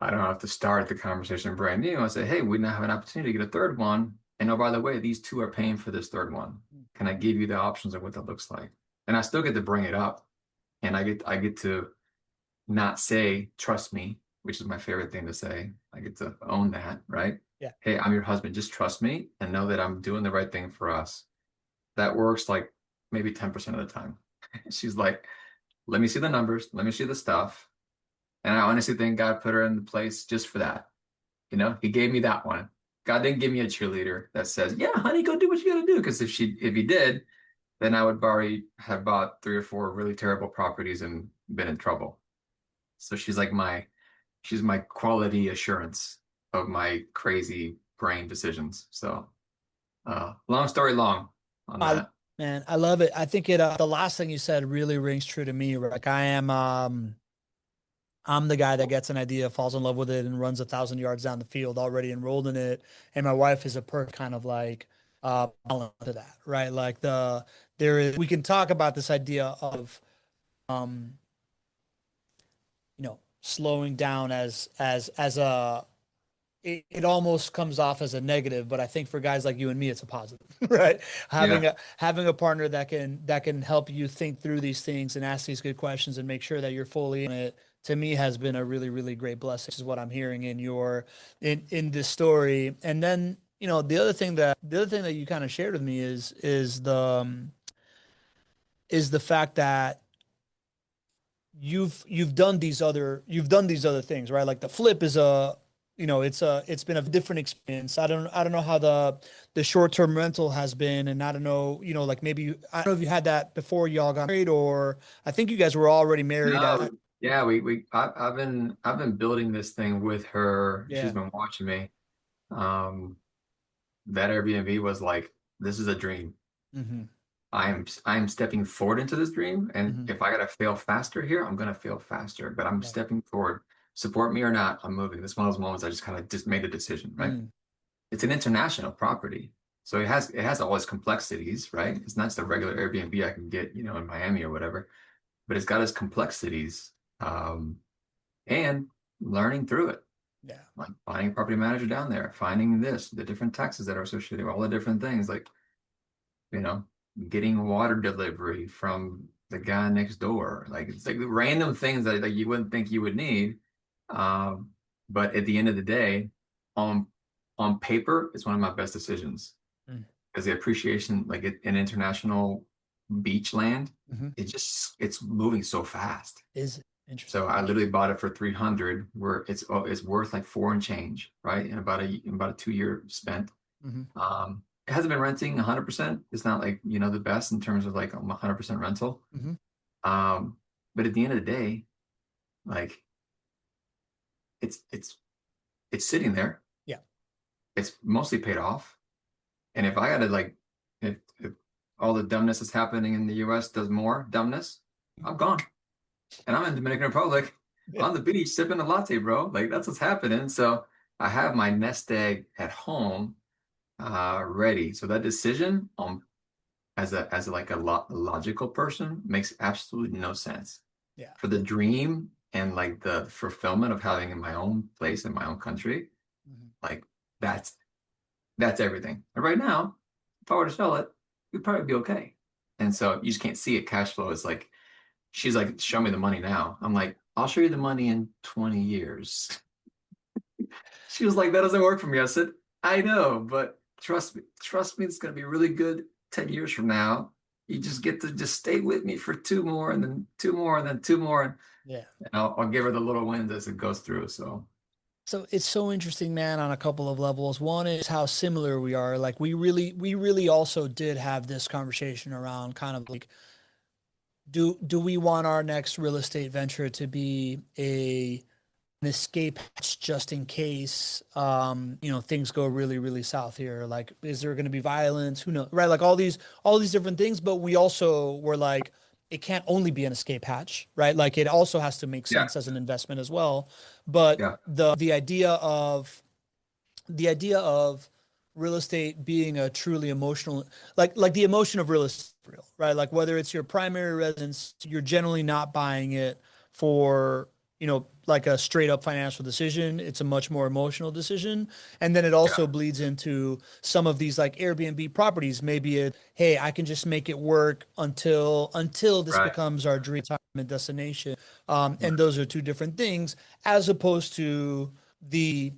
I don't have to start the conversation brand new. I say, hey, we now have an opportunity to get a third one. And oh, by the way, these two are paying for this third one. can I give you the options of what that looks like? And I still get to bring it up, and I get to not say trust me, which is my favorite thing to say. I get to own that, right? Yeah. Hey, I'm your husband. Just trust me and know that I'm doing the right thing for us. That works like maybe 10% of the time. She's like, let me see the numbers, let me see the stuff. And I honestly think God put her in the place just for that. He gave me that one. God didn't give me a cheerleader that says, "Yeah, honey, go do what you gotta do." Because if he did, then I would already have bought 3 or 4 really terrible properties and been in trouble. So she's my quality assurance of my crazy brain decisions. So, long story long on I that. Man, I love it. I think the last thing you said really rings true to me. Like I'm the guy that gets an idea, falls in love with it, and runs 1,000 yards down the field, already enrolled in it. And my wife is a perfect kind of like balance to that, right? Like we can talk about this idea of um, slowing down as a it almost comes off as a negative, but I think for guys like you and me, it's a positive, right? Yeah. Having a partner that can help you think through these things and ask these good questions and make sure that you're fully in it, to me has been a really, really great blessing. This is what I'm hearing in this story. And then, the other thing that you kind of shared with me is the fact that you've done these other things, right? Like the flip is it's been a different experience. I don't know how the short-term rental has been, and I don't know, like maybe I don't know if you had that before y'all got married, or I think you guys were already married No, at. yeah, I've been building this thing with her. She's Yeah. been watching me. Um, that Airbnb was like, this is a dream. Mm-hmm. I'm stepping forward into this dream, and Mm-hmm. if I gotta fail faster here, I'm gonna fail faster. But I'm Yeah. stepping forward. Support me or not, I'm moving. This is one of those moments I just kind of just made a decision, right? Mm. It's an international property, so it has all its complexities, right? It's not just a regular Airbnb I can get, in Miami or whatever, but it's got its complexities, and learning through it, Yeah. like finding a property manager down there, finding the different taxes that are associated, all the different things, like you know, getting water delivery from the guy next door. Like it's like random things that you wouldn't think you would need. Um, but at the end of the day, on on paper, it's one of my best decisions Mm. because the appreciation, like in international beach land, Mm-hmm. it's moving so fast. Is So interesting. I literally bought it for 300, where it's worth like four and change, right? In about a 2 year spent. Mm-hmm. It hasn't been renting 100%. It's not like, the best in terms of like 100% rental. Mm-hmm. Um, but at the end of the day, like it's it's it's sitting there. Yeah. It's mostly paid off. And if I gotta like if all the dumbness that's happening in the US does more dumbness, I'm gone. And I'm in Dominican Republic Yeah. on the beach sipping a latte, bro. Like that's what's happening. So I have my nest egg at home ready. So that decision as like a logical person makes absolutely no sense. Yeah. For the dream and like the fulfillment of having in my own place in my own country, Mm-hmm. like that's that's everything. And right now, if I were to sell it, we'd probably be okay. And so you just can't see it. Cash flow is like she's like, show me the money now. I'm like, I'll show you the money in 20 years. She was like, that doesn't work for me. I said, I know, but trust me, it's gonna be really good 10 years from now. You just get to just stay with me for two more and then two more and then two more. Yeah. And I'll give her the little wins as it goes through. So So it's so interesting, man, on a couple of levels. One is how similar we are. Like we really also did have this conversation around kind of like, do we want our next real estate venture to be an escape hatch just in case things go really, really south here? Like, is there going to be violence? Who knows? Right? Like all these different things, but we also were like, it can't only be an escape hatch, right? Like it also has to make yeah, sense as an investment as well. But yeah, the idea of real estate being a truly emotional, like the emotion of real estate is real, right? Like whether it's your primary residence, you're generally not buying it for, like a straight up financial decision. It's a much more emotional decision. And then it also Yeah. bleeds into some of these like Airbnb properties. Maybe hey, I can just make it work until this Right. becomes our dream retirement destination. And Right. those are two different things, as opposed to the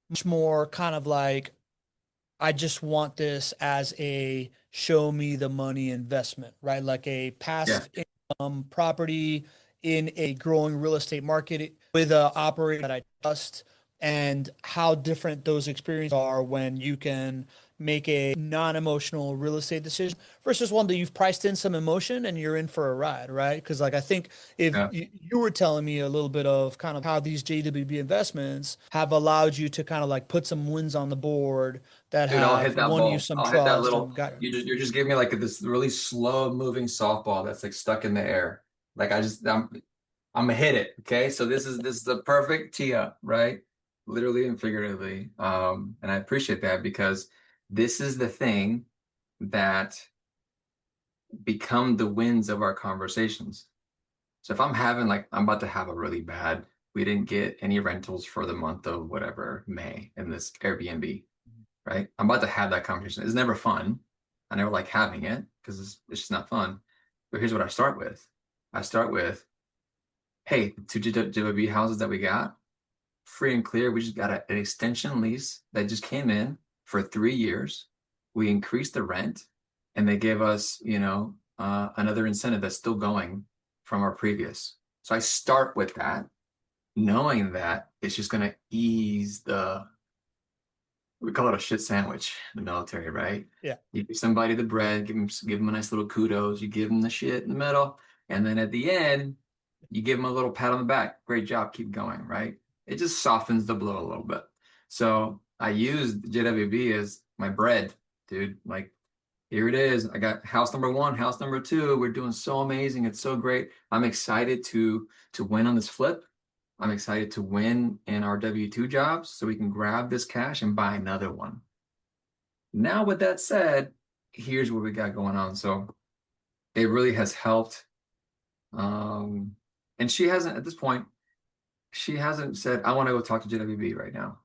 much more kind of like, I just want this as a show me the money investment, right? Like a Yeah. passive property in a growing real estate market with a operator that I trust, and how different those experiences are when you can make a non-emotional real estate decision versus one that you've priced in some emotion and you're in for a ride, right? Because like I think if Yeah. you were telling me a little bit of kind of how these JWB investments have allowed you to kind of like put some wins on the board that Dude, I'll have hit that won you ball. some I'll hit that trust and little. got You're just giving me like this really slow moving softball that's like stuck in the air. Like I'm gonna hit it. Okay, so this is the perfect tee up, right? Literally and figuratively. And I appreciate that because this is the thing that become the wins of our conversations. So if I'm having like I'm about to have a really bad, we didn't get any rentals for the month of whatever, May in this Airbnb, right? I'm about to have that conversation. It's never fun. I never like having it because it's just not fun. But here's what I start with. I start with, hey, the two JWB houses that we got, free and clear. We just got an extension lease that just came in for 3 years. We increased the rent, and they gave us, another incentive that's still going from our previous. So I start with that, knowing that it's just going to ease we call it a shit sandwich in the military, right? yeah. You give somebody the bread, give them a nice little kudos, you give them the shit in the middle, and then at the end, you give them a little pat on the back. Great job, keep going, right? It just softens the blow a little bit. So I used JWB as my bread, dude. Like, here it is. I got house number one, house number two. We're doing so amazing. It's so great. I'm excited to win on this flip. I'm excited to win in our W-2 jobs so we can grab this cash and buy another one. Now, with that said, here's what we got going on. So it really has helped. Um, and she hasn't, at this point, she hasn't said, I want to go talk to JWB right now.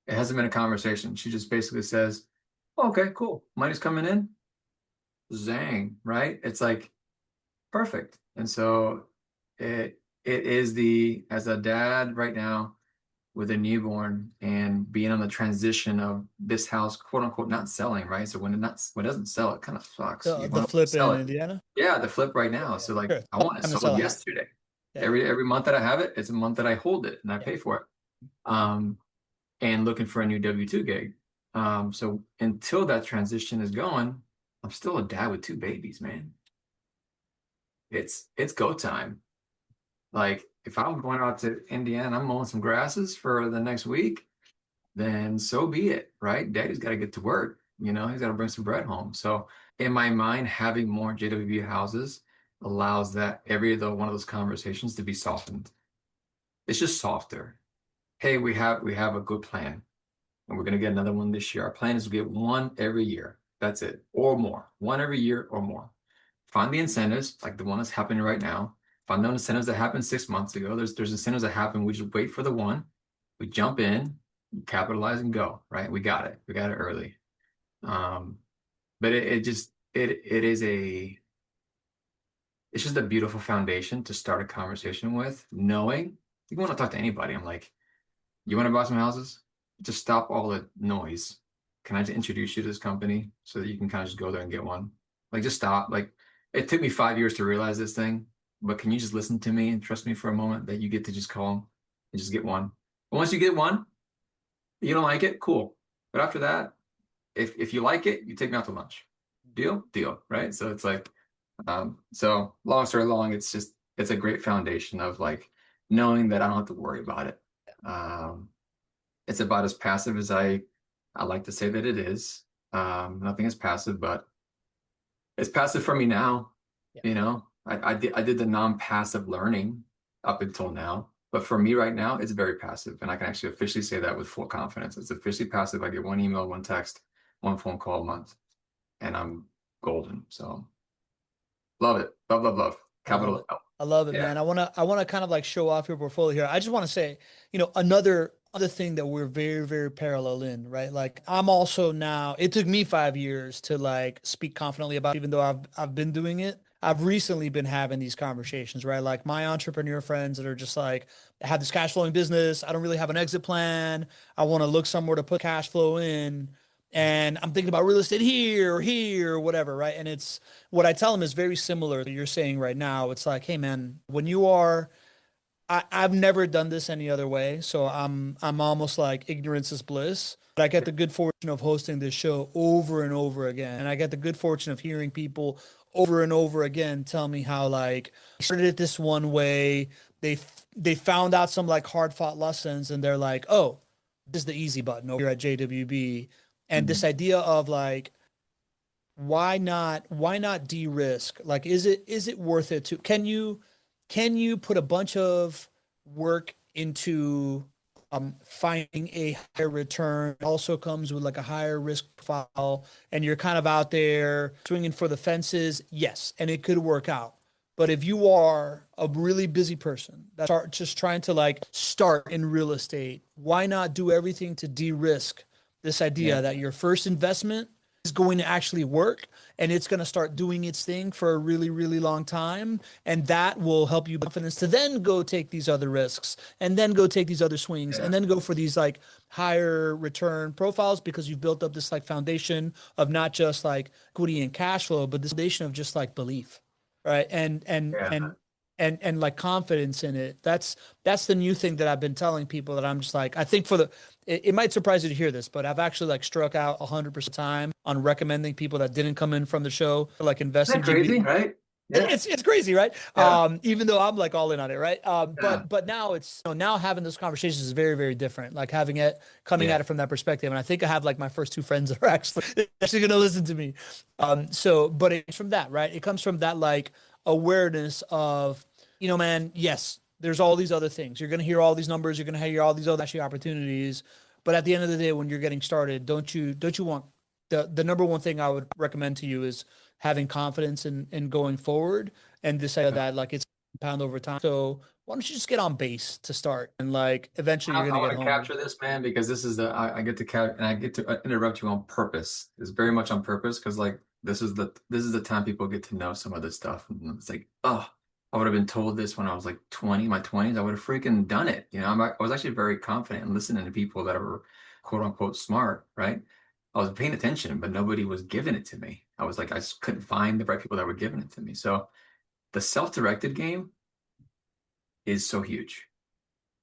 It hasn't been a conversation. She just basically says, "Oh, okay, cool. Money's coming in. Zang, right? It's like perfect." And so it is as a dad right now with a newborn and being on the transition of this house, quote unquote, not selling, right? So when it doesn't sell, it kind of sucks. You The want to flip sell in it. Indiana. Yeah, the flip right Yeah, now. yeah. So like Sure. I want it Time to sold sell a house. yesterday. Yeah, Every month that I have it, it's a month that I hold it and I yeah. pay for it. Um, and looking for a new W-2 gig. So until that transition is going, I'm still a dad with two babies, man. It's go time. Like if I'm going out to Indiana, I'm mowing some grasses for the next week, then so be it, right? Daddy's got to get to work. He's got to bring some bread home. So in my mind, having more JWB houses allows that every other one of those conversations to be softened. It's just softer. Hey, we have a good plan and we're going to get another one this year. Our plan is to get one every year. That's it, or more. One every year or more. Find the incentives, like the one that's happening right now. Find the incentives that happened 6 months ago. There's incentives that happen. We just wait for the one. We jump in, capitalize, and go. Right? We got it. We got it early. Um, but it is it's just a beautiful foundation to start a conversation with, knowing you want to talk to anybody. I'm like, you want to buy some houses? Just stop all the noise. Can I just introduce you to this company so that you can kind of just go there and get one? Like, just stop. Like, it took me 5 years to realize this thing, but can you just listen to me and trust me for a moment that you get to just call them and just get one? But once you get one, you don't like it, cool. But after that, if you like it, you take me out to lunch. Deal? Deal, right? So it's like, so long story long, it's a great foundation of like knowing that I don't have to worry about it. Um, it's about as passive as I like to say that it is. Nothing is passive, but it's passive for me now. Yeah. I did the non-passive learning up until now, but for me right now, it's very passive, and I can actually officially say that with full confidence. It's officially passive. I get one email, one text, one phone call a month, and I'm golden. So love it, love, love, love. I love Capital it. L. I love it, Yeah. man. I wanna kind of like show off your portfolio here. I just want to say, another other thing that we're very, very parallel in, right? Like I'm also now, it took me 5 years to like speak confidently about, even though I've been doing it. I've recently been having these conversations, right? Like my entrepreneur friends that are just like, I have this cash flowing business. I don't really have an exit plan. I want to look somewhere to put cash flow in. And I'm thinking about real estate here, or whatever, right? And it's what I tell them is very similar to you're saying right now. It's like, hey man, when you are I've never done this any other way, so I'm almost like ignorance is bliss. But I get the good fortune of hosting this show over and over again, and I get the good fortune of hearing people over and over again tell me how like started it this one way, they found out some like hard fought lessons, and they're like, oh, this is the easy button over here at JWB, and this Mhm. idea of like why not de-risk? Like is it worth it to can you put a bunch of work into finding a higher return? It also comes with like a higher risk profile, and you're kind of out there swinging for the fences. Yes, and it could work out. But if you are a really busy person that's just trying to like start in real estate, why not do everything to de-risk this Yeah. idea that your first investment is going to actually work, and it's going to start doing its thing for a really, really long time. And that will help you confidence to then go take these other risks and then go take these other swings and Yeah. then go for these like higher return profiles, because you've built up this like foundation of not just like equity and cash flow, but this foundation of just like belief. Right. Yeah. And like confidence in it. That's the new thing that I've been telling people, that I'm just like, I think for the it might surprise you to hear this, but I've actually like struck out 100% time on recommending people that didn't come in from the show to like invest Isn't in that crazy, GB. right? Yeah. It's crazy, right? Yeah. Even though I'm like all in on it, right? Yeah. But now it's now having those conversations is very, very different. Like having it coming Yeah. at it from that perspective, and I think I have like my first two friends that are actually going to listen to me. So but it's from that, right? It comes from that like awareness of, man, yes, there's all these other things. You're going to hear all these numbers. You're going to hear all these other actually opportunities. But at the end of the day, when you're getting started, don't you want the number one thing I would recommend to you is having confidence in going forward, and this idea that like it's compound over time. So why don't you just get on base to start, and like eventually you're I gonna get want to home. capture this, man, because this is I get to and I get to interrupt you on purpose. It's very much on purpose because like this is the time people get to know some of this stuff. And it's like, oh, I would have been told this when I was like 20, my 20s. I would have freaking done it. I was actually very confident in listening to people that were quote unquote smart, right? I was paying attention, but nobody was giving it to me. I was like, I just couldn't find the right people that were giving it to me. So the self-directed game is so huge.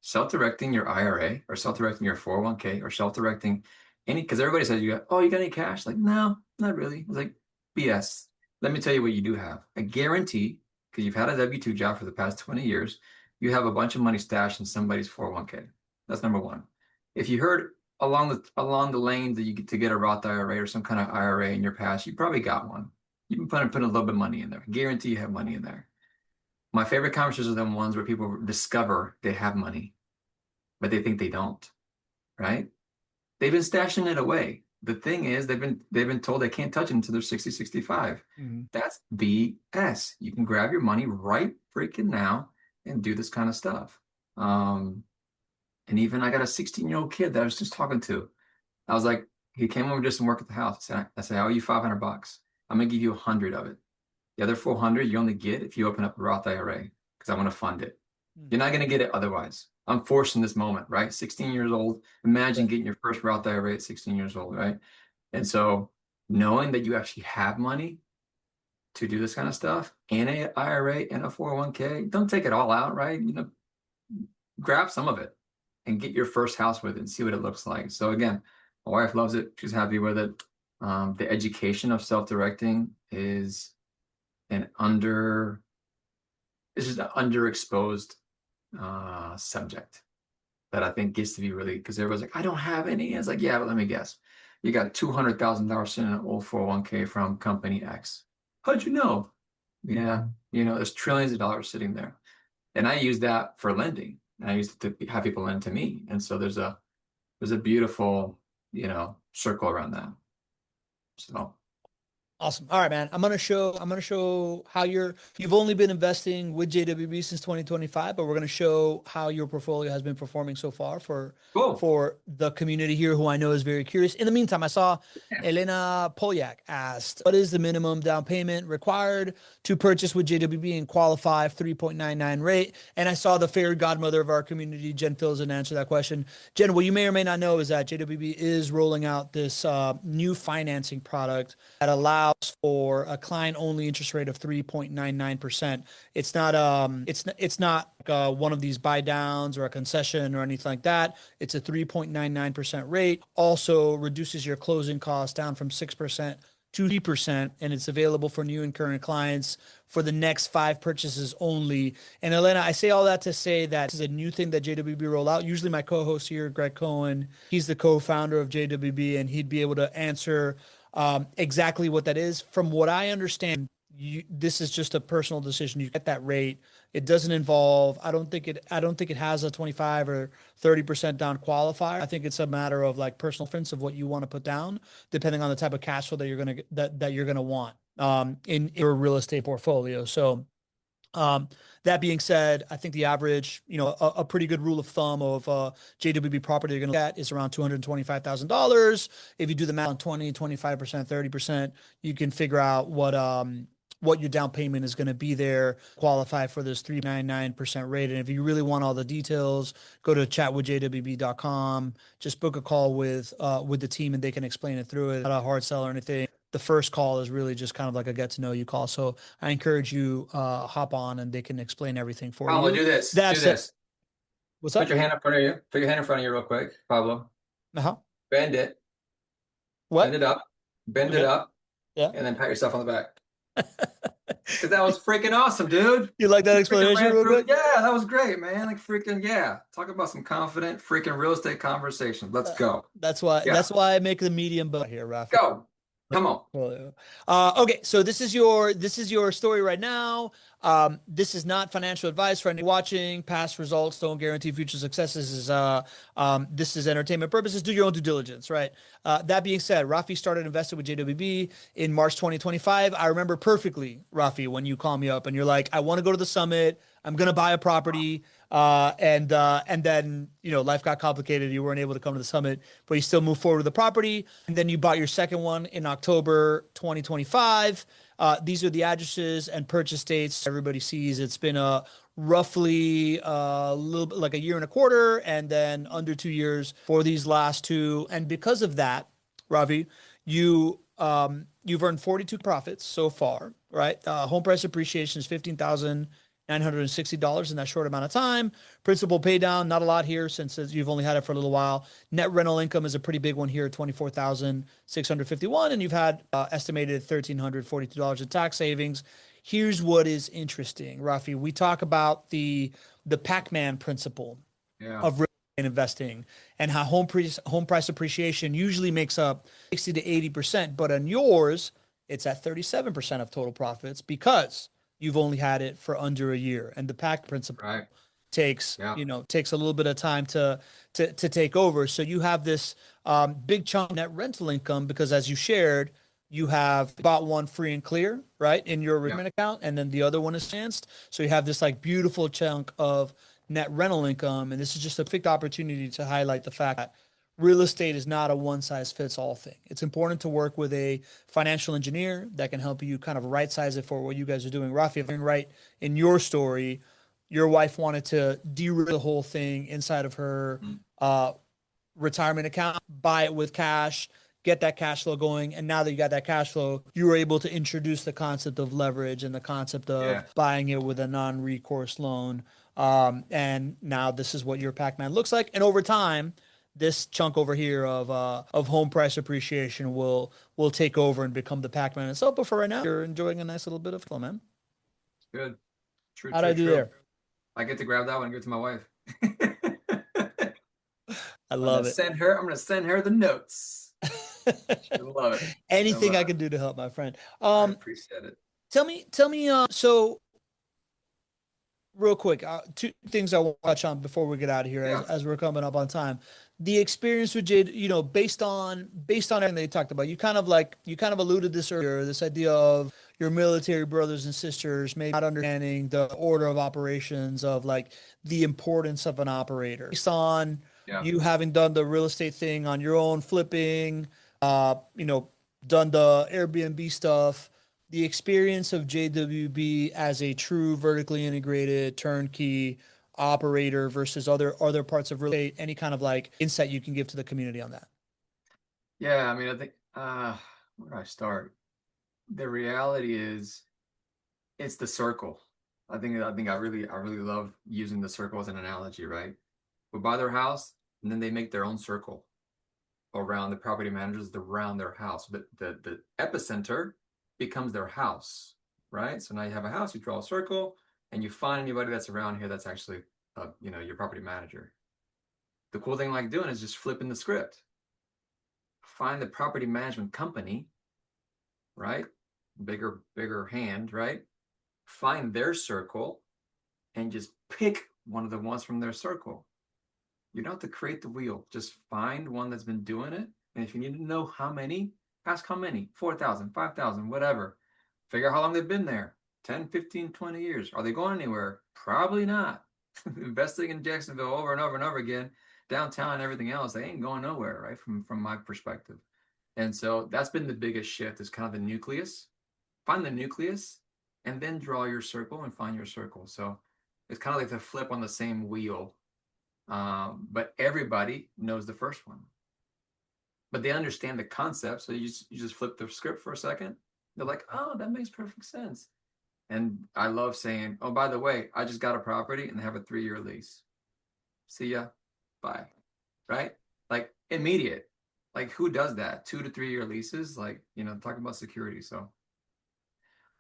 Self-directing your IRA or self-directing your 401k or self-directing because everybody says you got any cash? Like, no, not really. It's like BS. Let me tell you what you do have. I guarantee, because you've had a W-2 job for the past 20 years, you have a bunch of money stashed in somebody's 401k. That's number one. If you heard along the lanes that you get to get a Roth IRA or some kind of IRA in your past, you probably got one. You've been putting a little bit of money in there. Guarantee you have money in there. My favorite conversations are the ones where people discover they have money, but they think they don't, right? They've been stashing it away. The thing is, they've been told they can't touch it until they're 60, 65. Mhm. That's BS. You can grab your money right freaking now and do this kind of stuff. Um, and even I got a 16-year-old kid that I was just talking to. I was like, he came over just to work at the house. I said, I owe you 500 bucks. I'm gonna give you 100 of it. The other 400 you only get if you open up a Roth IRA because I want to fund it. You're not going to get it otherwise. I'm forced in this moment, right? 16 years old. Imagine Right. getting your first Roth IRA at 16 years old, right? And so knowing that you actually have money to do this kind of stuff in a IRA and a 401k, don't take it all out, right? Grab some of it and get your first house with it and see what it looks like. So again, my wife loves it. She's happy with it. The education of self-directing is an under it's just an underexposed subject that I think gets to be really because everyone's like, I don't have any. And it's like, yeah, but let me guess. You got $200,000 sitting in an old 401k from company X. How'd you know? Yeah, there's trillions of dollars sitting there. And I use that for lending. And I used to have people lend to me. And so there's a beautiful, circle around that. So Awesome. All right, man. I'm gonna show how you've only been investing with JWB since 2025, but we're gonna show how your portfolio has been performing so far Cool. for the community here who I know is very curious. In the meantime, I saw Elena Polyak asked, what is the minimum down payment required to purchase with JWB and qualify 3.99 rate? And I saw the fairy godmother of our community, Jen Filson, answer that question. Jen, what you may or may not know is that JWB is rolling out this new financing product that allows for a client-only interest rate of 3.99%. It's not one of these buy downs or a concession or anything like that. It's a 3.99% rate. Also reduces your closing costs down from 6% to 3%, and it's available for new and current clients for the next 5 purchases only. And Elena, I say all that to say that this is a new thing that JWB roll out. Usually my co-host here, Greg Cohen, he's the co-founder of JWB, and he'd be able to answer exactly what that is. From what I understand, this is just a personal decision. You get that rate. It doesn't involve, I don't think it has a 25 or 30% down qualifier. I think it's a matter of like personal preference of what you want to put down, depending on the type of cash flow that you're gonna want in your real estate portfolio. So um, that being said, I think the average, a pretty good rule of thumb of JWB property you're going to look at is around $225,000. If you do the math on 20, 25%, 30%, you can figure out what your down payment is going to be there, qualify for this 3.99% rate. And if you really want all the details, go to chatwithjwb.com, just book a call with the team and they can explain it through it. Not a hard sell or anything. The first call is really just kind of like a get to know you call. So I encourage you hop on and they can explain everything for Pablo, you. do this. Do That's it. this. What's Put up? your hand in front of you. Put your hand in front of you real quick, Pablo. Uh-huh. Bend it. Bend What? it up. Bend it Okay. up. Yeah. And then pat yourself on the back. Because that was freaking awesome, dude. You like that You freaking explanation ran real through it. quick? Yeah, that was great, man. Like freaking yeah. Talk about some confident freaking real estate conversation. Let's Uh, go. that's why Yeah. that's why I make the medium boat here, Rafi. Go. Come on. Portfolio. Okay, so this is your story right now. This is not financial advice for anyone watching. Past results don't guarantee future success. This is entertainment purposes. Do your own due diligence, right? That being said, Rafi started investing with JWB in March 2025. I remember perfectly, Rafi, when you call me up and you're like, "I want to go to the summit. I'm gonna buy a property." And then life got complicated. You weren't able to come to the summit, but you still moved forward with the property. And then you bought your second one in October 2025. These are the addresses and purchase dates everybody sees. It's been a roughly a little bit like a year and a quarter, and then under 2 years for these last two. And because of that, Ravi, you've earned 42 profits so far, right? Home price appreciation is 15,000. $960 in that short amount of time. Principal pay down, not a lot here since you've only had it for a little while. Net rental income is a pretty big one here, 24,651, and you've had estimated $1,342 in tax savings. Here's what is interesting, Rafi. We talk about the Pac-Man principle Yeah. of real estate investing and how home price appreciation usually makes up 60 to 80%, but on yours, it's at 37% of total profits because you've only had it for under a year. And the pack principle Right. takes, Yeah. takes a little bit of time to take over. So you have this big chunk of net rental income because as you shared, you have bought one free and clear, right, in your Yeah. retirement account, and then the other one is financed. So you have this like beautiful chunk of net rental income. And this is just a perfect opportunity to highlight the fact that real estate is not a one size fits all thing. It's important to work with a financial engineer that can help you kind of right size it for what you guys are doing. Rafi, if I'm right in your story, your wife wanted to derail the whole thing inside of her Mhm. retirement account, buy it with cash, get that cash flow going. And now that you got that cash flow, you were able to introduce the concept of leverage and the concept of Yeah. buying it with a non recourse loan. And now this is what your Pac Man looks like. And over time, this chunk over here of home price appreciation will take over and become the Pac Man itself. But for right now, you're enjoying a nice little bit of flow, man. Good. True, How'd I true, do true. there? I get to grab that one and give it to my wife. I I'm gonna love it. send her the notes. She'll love it. She'll Anything I love it. can do to help, my friend. I appreciate it. Tell me. So real quick, two things I want to touch on before we get out of here, as Yeah. as we're coming up on time. the experience with Jade, based on everything they talked about, you kind of alluded this earlier, this idea of your military brothers and sisters maybe not understanding the order of operations of like the importance of an operator. Based on Yeah. you having done the real estate thing on your own, flipping, uh, you know, done the Airbnb stuff, the experience of JWB as a true vertically integrated turnkey operator versus other parts of real estate, any kind of like insight you can give to the community on that. Yeah, I mean, I think where do I start? The reality is it's the circle. I think I really love using the circle as an analogy, right? We buy their house and then they make their own circle around the property managers around their house. But the epicenter becomes their house, right? So now you have a house, you draw a circle, and you find anybody that's around here that's actually your property manager. The cool thing I like doing is just flipping the script. Find the property management company, right? Bigger hand, right? Find their circle and just pick one of the ones from their circle. You don't have to create the wheel. Just find one that's been doing it. And if you need to know how many, ask how many, 4,000, 5,000, whatever. Figure out how long they've been there. 10, 15, 20 years. Are they going anywhere? Probably not. Investing in Jacksonville over and over and over again, downtown and everything else, they ain't going nowhere, right? From my perspective. And so that's been the biggest shift is kind of the nucleus. Find the nucleus and then draw your circle and find your circle. So it's kind of like the flip on the same wheel. But everybody knows the first one. But they understand the concept. So you just flip the script for a second. They're like, oh, that makes perfect sense. And I love saying, oh, by the way, I just got a property and they have a 3-year lease. See ya. Bye. Right? Like immediate. Like who does that? 2 to 3 year leases? Like, talking about security. So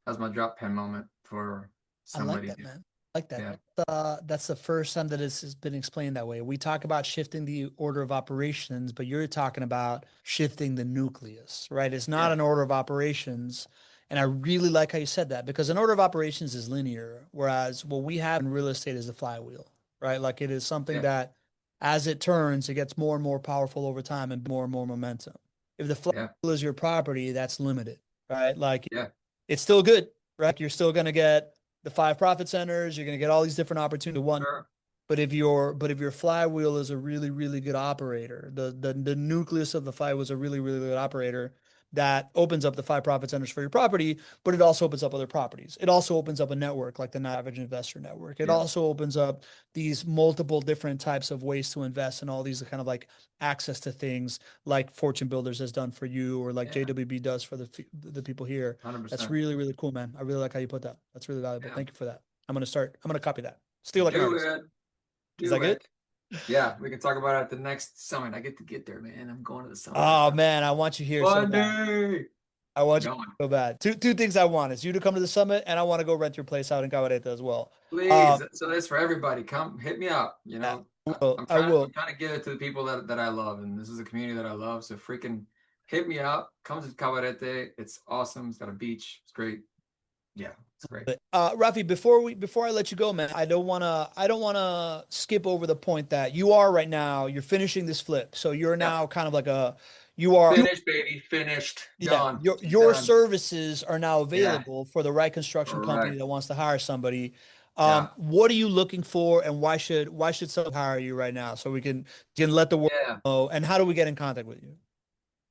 that's my drop pen moment for I like somebody. that, man. I like that. Yeah. That's the first time that it's has been explained that way. We talk about shifting the order of operations, but you're talking about shifting the nucleus, right? It's not Yeah. an order of operations. And I really like how you said that because an order of operations is linear, whereas what we have in real estate is a flywheel, right? Like it is something Yeah. that as it turns, it gets more and more powerful over time and more momentum. If the flywheel Yeah. is your property, that's limited, right? Like Yeah. it's still good, right? You're still going to get the 5 profit centers. You're going to get all these different opportunities. One, Sure. but if your flywheel is a really really good operator, the nucleus of the flywheel is a really really good operator that opens up the 5 profit centers for your property, but it also opens up other properties. It also opens up a network like the average investor network. It Yeah. also opens up these multiple different types of ways to invest and all these kind of like access to things like Fortune Builders has done for you or like Yeah. JWB does for the people here. That's 100%. really really cool, man. I really like how you put that. That's really valuable. Yeah. Thank you for that. I'm gonna copy that. Steal like an Do artist. it. Is that Do good? it. Yeah, we can talk about it at the next summit. I get to get there, man. I'm going to the summit. Oh man, I want you here so One bad. day. I want you Going. so bad. Two things I want is you to come to the summit, and I want to go rent your place out in Cabarete as well. Please. Um, So that's for everybody. Come hit me up. yeah, I, I'm I trying I'm will. trying to give it to the people that I love. And this is a community that I love. So freaking hit me up. Come to Cabarete. It's awesome. It's got a beach. It's great. Yeah, it's great. Rafi, before I let you go, man, I don't wanna skip over the point that you are right now. You're finishing this flip, so you're Yep. now kind of like you Finished, baby. Finished. yeah, Done. your Done. services are now Yeah. available for the right construction company Correct. that wants to hire somebody. Yeah. What are you looking for, and why should someone hire you right now so we can let the world Yeah. know? And how do we get in contact with you?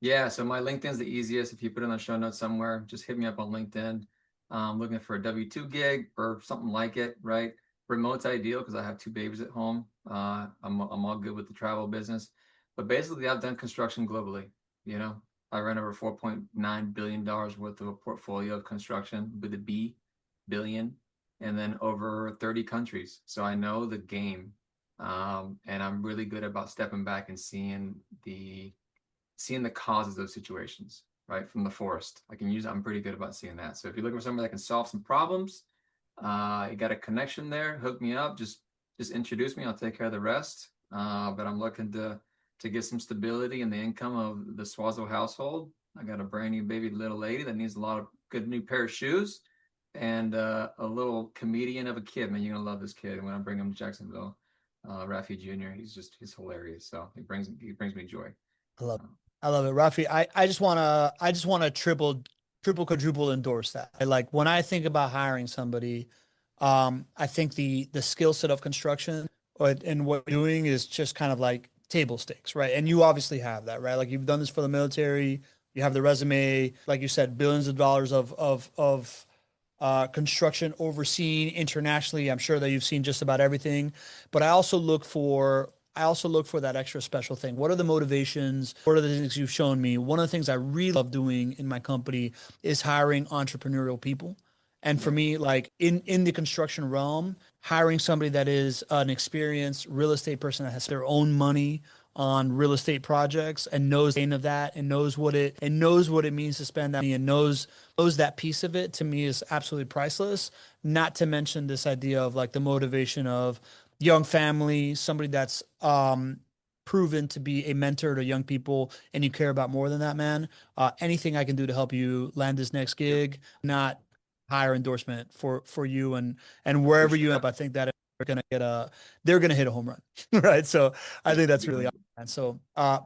Yeah, so my LinkedIn's the easiest. If you put it in the show notes somewhere, just hit me up on LinkedIn. Looking for a W-2 gig or something like it, right? Remote's ideal because I have 2 babies at home. I'm all good with the travel business. But basically, I've done construction globally. You know, I ran over $4.9 billion worth of a portfolio of construction with a B, billion, and then over 30 countries. So I know the game. And I'm really good about stepping back and seeing the causes of situations, right? From the forest. I'm pretty good about seeing that. So if you're looking for somebody that can solve some problems, you got a connection there, hook me up, just introduce me, I'll take care of the rest. But I'm looking to get some stability in the income of the Suazo household. I got a brand new baby little lady that needs a lot of good new pair of shoes and a little comedian of a kid. Man, you're gonna love this kid when I bring him to Jacksonville. Rafi Jr. He's hilarious. So he brings me joy. I love Uh, I love it. Rafi, I just wanna triple quadruple endorse that. Like when I think about hiring somebody, I think the skill set of construction and what you're doing is just kind of like table stakes, right? And you obviously have that, right? Like you've done this for the military, you have the resume, like you said, billions of dollars of construction overseen internationally. I'm sure that you've seen just about everything, but I also look for that extra special thing. What are the motivations? What are the things you've shown me? One of the things I really love doing in my company is hiring entrepreneurial people. And for yeah, me, like in the construction realm, hiring somebody that is an experienced real estate person that has their own money on real estate projects and knows the pain of that and knows what it means to spend that money and knows that piece of it to me is absolutely priceless. Not to mention this idea of like the motivation of young family, somebody that's proven to be a mentor to young people and you care about more than that, man. Anything I can do to help you land this next yeah, gig, not higher endorsement for you and for wherever you end sure. up, I think that they're gonna hit a home run. Right. So I think that's really Yeah. awesome. And so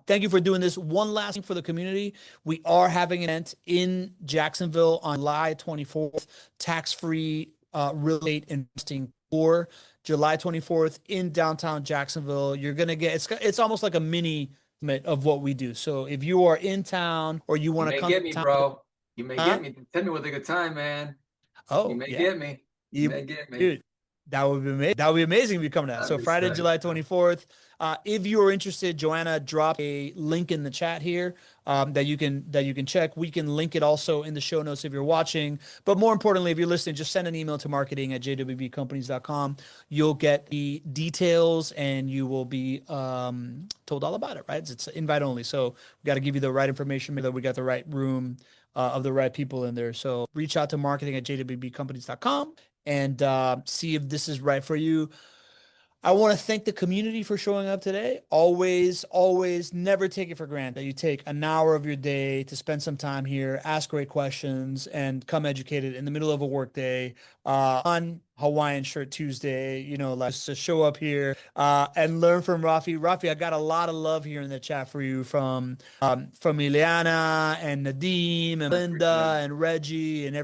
thank you for doing this. One last thing for the community. We are having an event in Jacksonville on July 24th, tax-free real estate investing tour. July 24th in downtown Jacksonville. You're gonna get it's almost like a mini of what we do. So if you are in town or you You want to may come to get me, town, bro. You may huh? get me. Tell me with a good time, man. You Oh may yeah, get me. You may get me. dude, that would be amazing. That would be amazing if you come to that. That'd So be Friday, sick. July 24th. If you are interested, Joanna dropped a link in the chat here that you can check. We can link it also in the show notes if you're watching. But more importantly, if you're listening, just send an email to marketing@jwbcompanies.com. You'll get the details and you will be told all about it. Right? It's invite only, so we got to give you the right information, make sure that we got the right room. Of the right people in there. So reach out to marketing@jwbcompanies.com and see if this is right for you. I want to thank the community for showing up today. Always, always, never take it for granted that you take an hour of your day to spend some time here, ask great questions, and come educated in the middle of a workday on Hawaiian Shirt Tuesday. Like just to show up here and learn from Rafi. Rafi, I got a lot of love here in the chat for you from Ileana and Nadeem and I appreciate Linda it. and Reggie and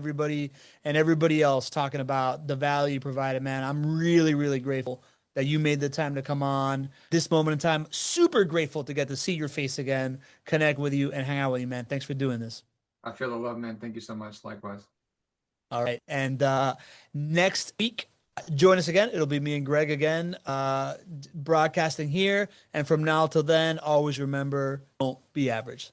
everybody else talking about the value provided. Man, I'm really, really grateful that you made the time to come on this moment in time. Super grateful to get to see your face again, connect with you, and hang out with you, man. Thanks for doing this. I feel the love, man. Thank you so much. Likewise. All right. And next week, join us again. It'll be me and Greg again, broadcasting here. And from now till then, always remember, don't be average.